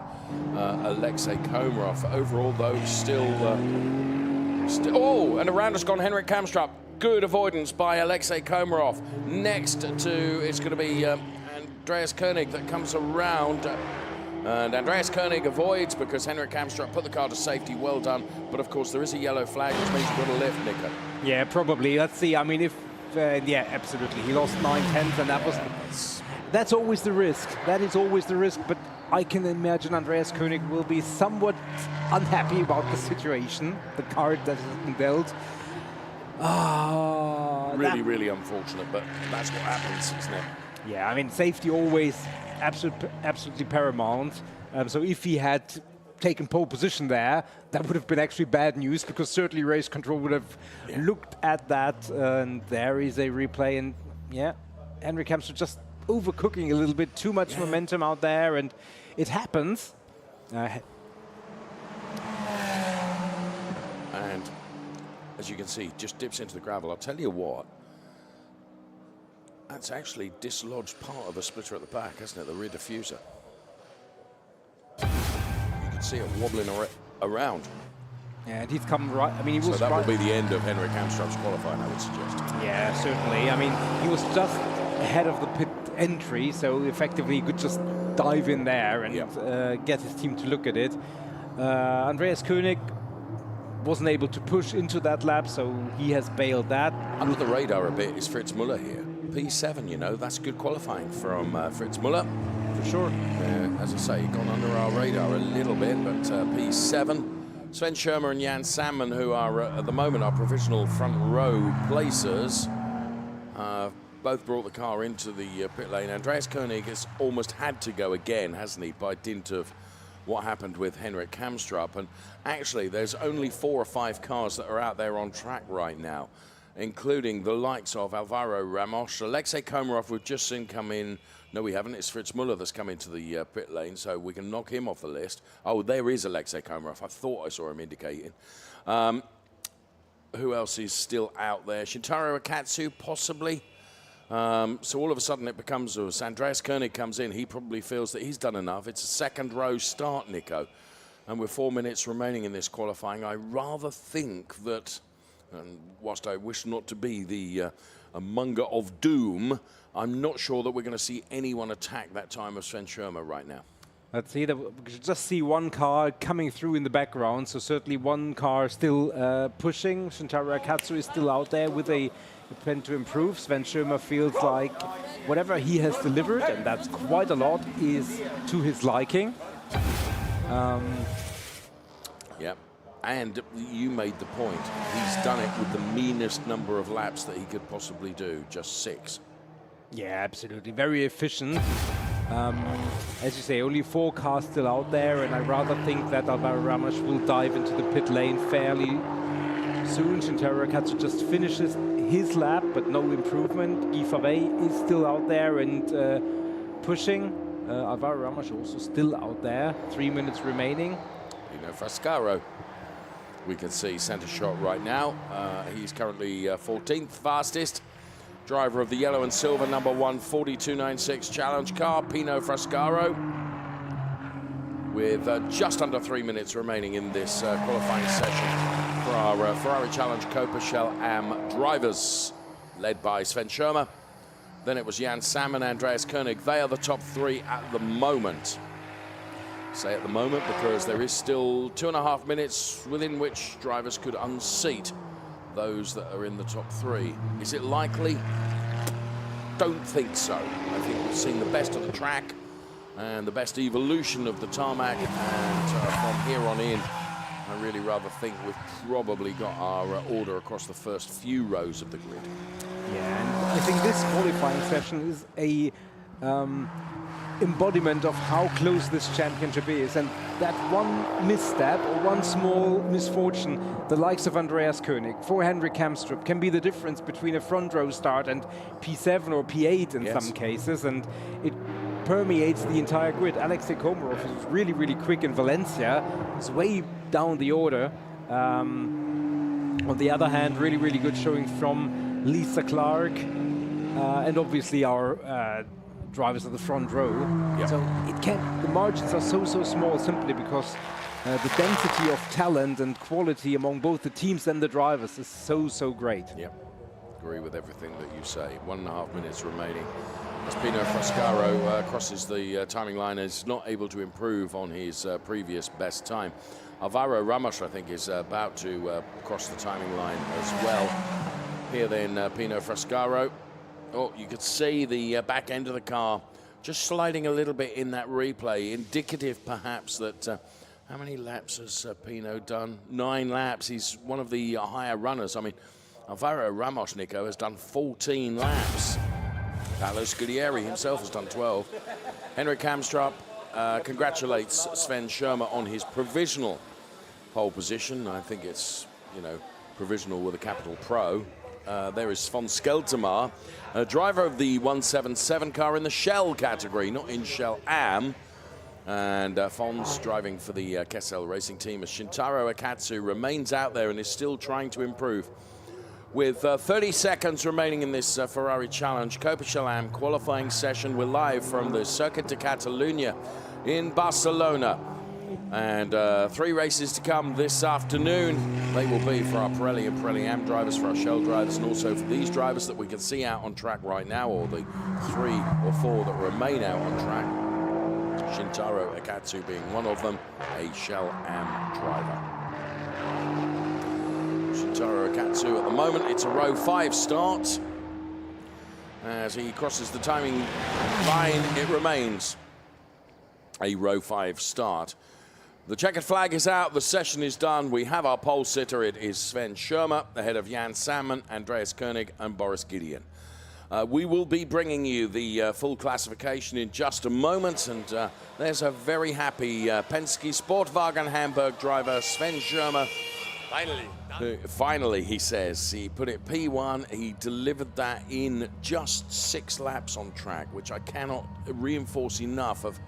Alexei Komarov. Overall, though, still... oh, and around has gone Henrik Kamstrup. Good avoidance by Alexei Komarov. Next to, it's going to be Andreas Koenig that comes around. And Andreas Koenig avoids because Henrik Kamstrup put the car to safety. Well done. But of course, there is a yellow flag, which means you've got to lift, Nico. Yeah, probably. Let's see. I mean, if yeah, absolutely. He lost 9/10, and that was that's always the risk. That is always the risk. But I can imagine Andreas Koenig will be somewhat unhappy about the situation, the card that has been dealt. Really unfortunate, but that's what happens, isn't it? Yeah, I mean, safety always absolutely paramount. So if he had taken pole position there, that would have been actually bad news, because certainly race control would have looked at that. And there is a replay, and yeah, Henrik Kamstrup just overcooking a little bit, too much momentum out there, and it happens. And as you can see, just dips into the gravel. I'll tell you what, that's actually dislodged part of a splitter at the back, hasn't it? The rear diffuser. You can see it wobbling around. Yeah, and he's come right. I mean, he was. So that will be the end of Henrik Kamstrup's qualifying, I would suggest. Yeah, certainly. I mean, he was just ahead of the pit entry, so effectively he could just dive in there and get his team to look at it. Andreas Koenig wasn't able to push into that lap, so he has bailed that. Under the radar a bit is Fritz Müller here. P7, you know, that's good qualifying from Fritz Müller. For sure. As I say, gone under our radar a little bit, but P7. Sven Schirmer and Jan Sandman, who are at the moment our provisional front row placers, both brought the car into the pit lane. Andreas Koenig has almost had to go again, hasn't he, by dint of what happened with Henrik Kamstrup. And actually, there's only 4 or 5 cars that are out there on track right now, including the likes of Alvaro Ramos. Alexei Komarov, we've just seen come in. No, we haven't. It's Fritz Müller that's come into the pit lane, so we can knock him off the list. Oh, there is Alexei Komarov. I thought I saw him indicating. Who else is still out there? Shintaro Akatsu, possibly. So all of a sudden it becomes us. Andreas Koenig comes in. He probably feels that he's done enough. It's a second row start, Nico. And with 4 minutes remaining in this qualifying, I rather think that, and whilst I wish not to be the a monger of doom, I'm not sure that we're going to see anyone attack that time of Sven Schirmer right now. Let's see, we should just see one car coming through in the background, so certainly one car still pushing. Shintaro Akatsu is still out there with a plan to improve. Sven Schirmer feels like whatever he has delivered, and that's quite a lot, is to his liking. Yep. And you made the point. He's done it with the meanest number of laps that he could possibly do, just 6. Yeah, absolutely. Very efficient. As you say, only 4 cars still out there, and I rather think that Alvaro Ramos will dive into the pit lane fairly soon. Shintaro Akatsu just finishes his lap, but no improvement. Guy Favey is still out there and pushing. Alvaro Ramos also still out there. 3 minutes remaining. Pino Frascaro, we can see center shot right now. He's currently 14th fastest. Driver of the yellow and silver number 1 4296 challenge car, Pino Frascaro, with just under 3 minutes remaining in this qualifying session for our Ferrari Challenge Copa Shell Am drivers, led by Sven Schirmer. Then it was Jan Sandman, Andreas Koenig. They are the top 3 at the moment. Say at the moment because there is still 2.5 minutes within which drivers could unseat those that are in the top 3. Is it likely? Don't think so. I think we've seen the best of the track and the best evolution of the tarmac, and from here on in, I really rather think we've probably got our order across the first few rows of the grid. Yeah, and I think this qualifying session is a embodiment of how close this championship is. And that one misstep or one small misfortune, the likes of Andreas Koenig for Henrik Kamstrup, can be the difference between a front row start and P7 or P8 in some cases. And it permeates the entire grid. Alexei Komarov is really, really quick in Valencia. He's way down the order. On the other hand, really, really good showing from Lisa Clark. And obviously our drivers at the front row. So the margins are so small simply because the density of talent and quality among both the teams and the drivers is so great. Agree with everything that you say. 1.5 minutes remaining as Pino Frascaro crosses the timing line, is not able to improve on his previous best time. Alvaro Ramos, I think, is about to cross the timing line as well. Here then, Pino Frascaro. Oh, you could see the back end of the car just sliding a little bit in that replay, indicative perhaps that how many laps has Pino done? 9 laps. He's one of the higher runners. I mean, Alvaro Ramos, Nico, has done 14 laps. Paolo Scudieri himself has done 12. Henrik Kamstrup congratulates Sven Schirmer on his provisional pole position. I think it's, provisional with a capital Pro. There is von Skeltermar, a driver of the 177 car in the Shell category, not in Shell Am. And Fon's driving for the Kessel Racing team as Shintaro Akatsu remains out there and is still trying to improve. With 30 seconds remaining in this Ferrari Challenge Copa Shell Am qualifying session, we're live from the Circuit de Catalunya in Barcelona. And 3 races to come this afternoon. They will be for our Pirelli and Pirelli Am drivers, for our Shell drivers, and also for these drivers that we can see out on track right now, or the 3 or 4 that remain out on track. Shintaro Akatsu being one of them, a Shell Am driver. Shintaro Akatsu at the moment, it's a row 5 start. As he crosses the timing line, it remains a row 5 start. The checkered flag is out, the session is done. We have our pole sitter. It is Sven Schirmer, ahead of Jan Salmon, Andreas Koenig, and Boris Gideon. We will be bringing you the full classification in just a moment, and there's a very happy Penske Sportwagen Hamburg driver, Sven Schirmer. Finally, he says. He put it P1. He delivered that in just 6 laps on track, which I cannot reinforce enough of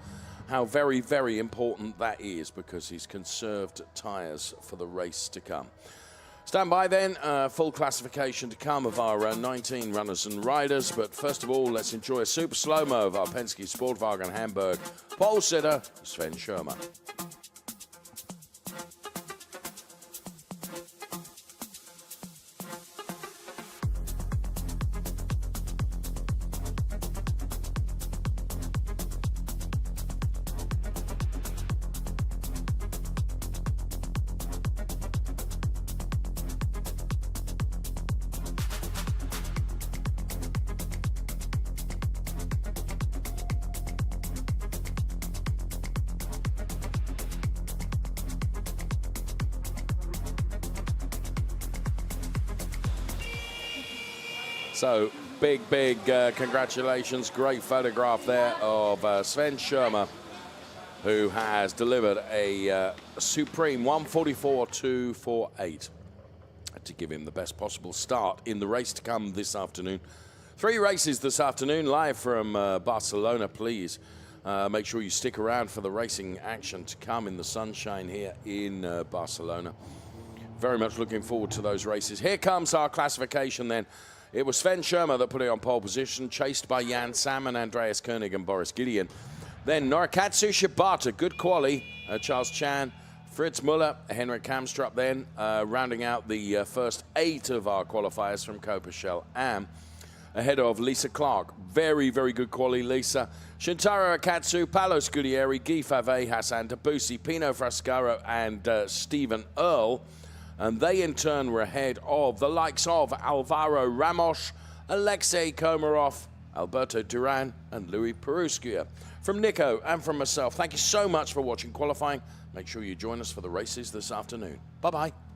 how very, very important that is, because he's conserved tyres for the race to come. Stand by then, full classification to come of our 19 runners and riders. But first of all, let's enjoy a super slow-mo of our Penske Sportwagen Hamburg pole sitter, Sven Schirmer. So, big congratulations. Great photograph there of Sven Schirmer, who has delivered a supreme 1:44.248 to give him the best possible start in the race to come this afternoon. 3 races this afternoon, live from Barcelona. Please make sure you stick around for the racing action to come in the sunshine here in Barcelona. Very much looking forward to those races. Here comes our classification then. It was Sven Schirmer that put it on pole position, chased by Jan Salmon, Andreas Koenig, and Boris Gideon. Then Norikatsu Shibata, good quali, Charles Chan, Fritz Muller, Henrik Kamstrup then, rounding out the first 8 of our qualifiers from Copa Shell Am, ahead of Lisa Clark. Very, very good quali, Lisa. Shintaro Akatsu, Paolo Scudieri, Guy Fave, Hassan Tabusi, Pino Frascaro, and Stephen Earle. And they, in turn, were ahead of the likes of Alvaro Ramos, Alexei Komarov, Alberto Duran, and Louis Peruskia. From Nico and from myself, thank you so much for watching qualifying. Make sure you join us for the races this afternoon. Bye-bye.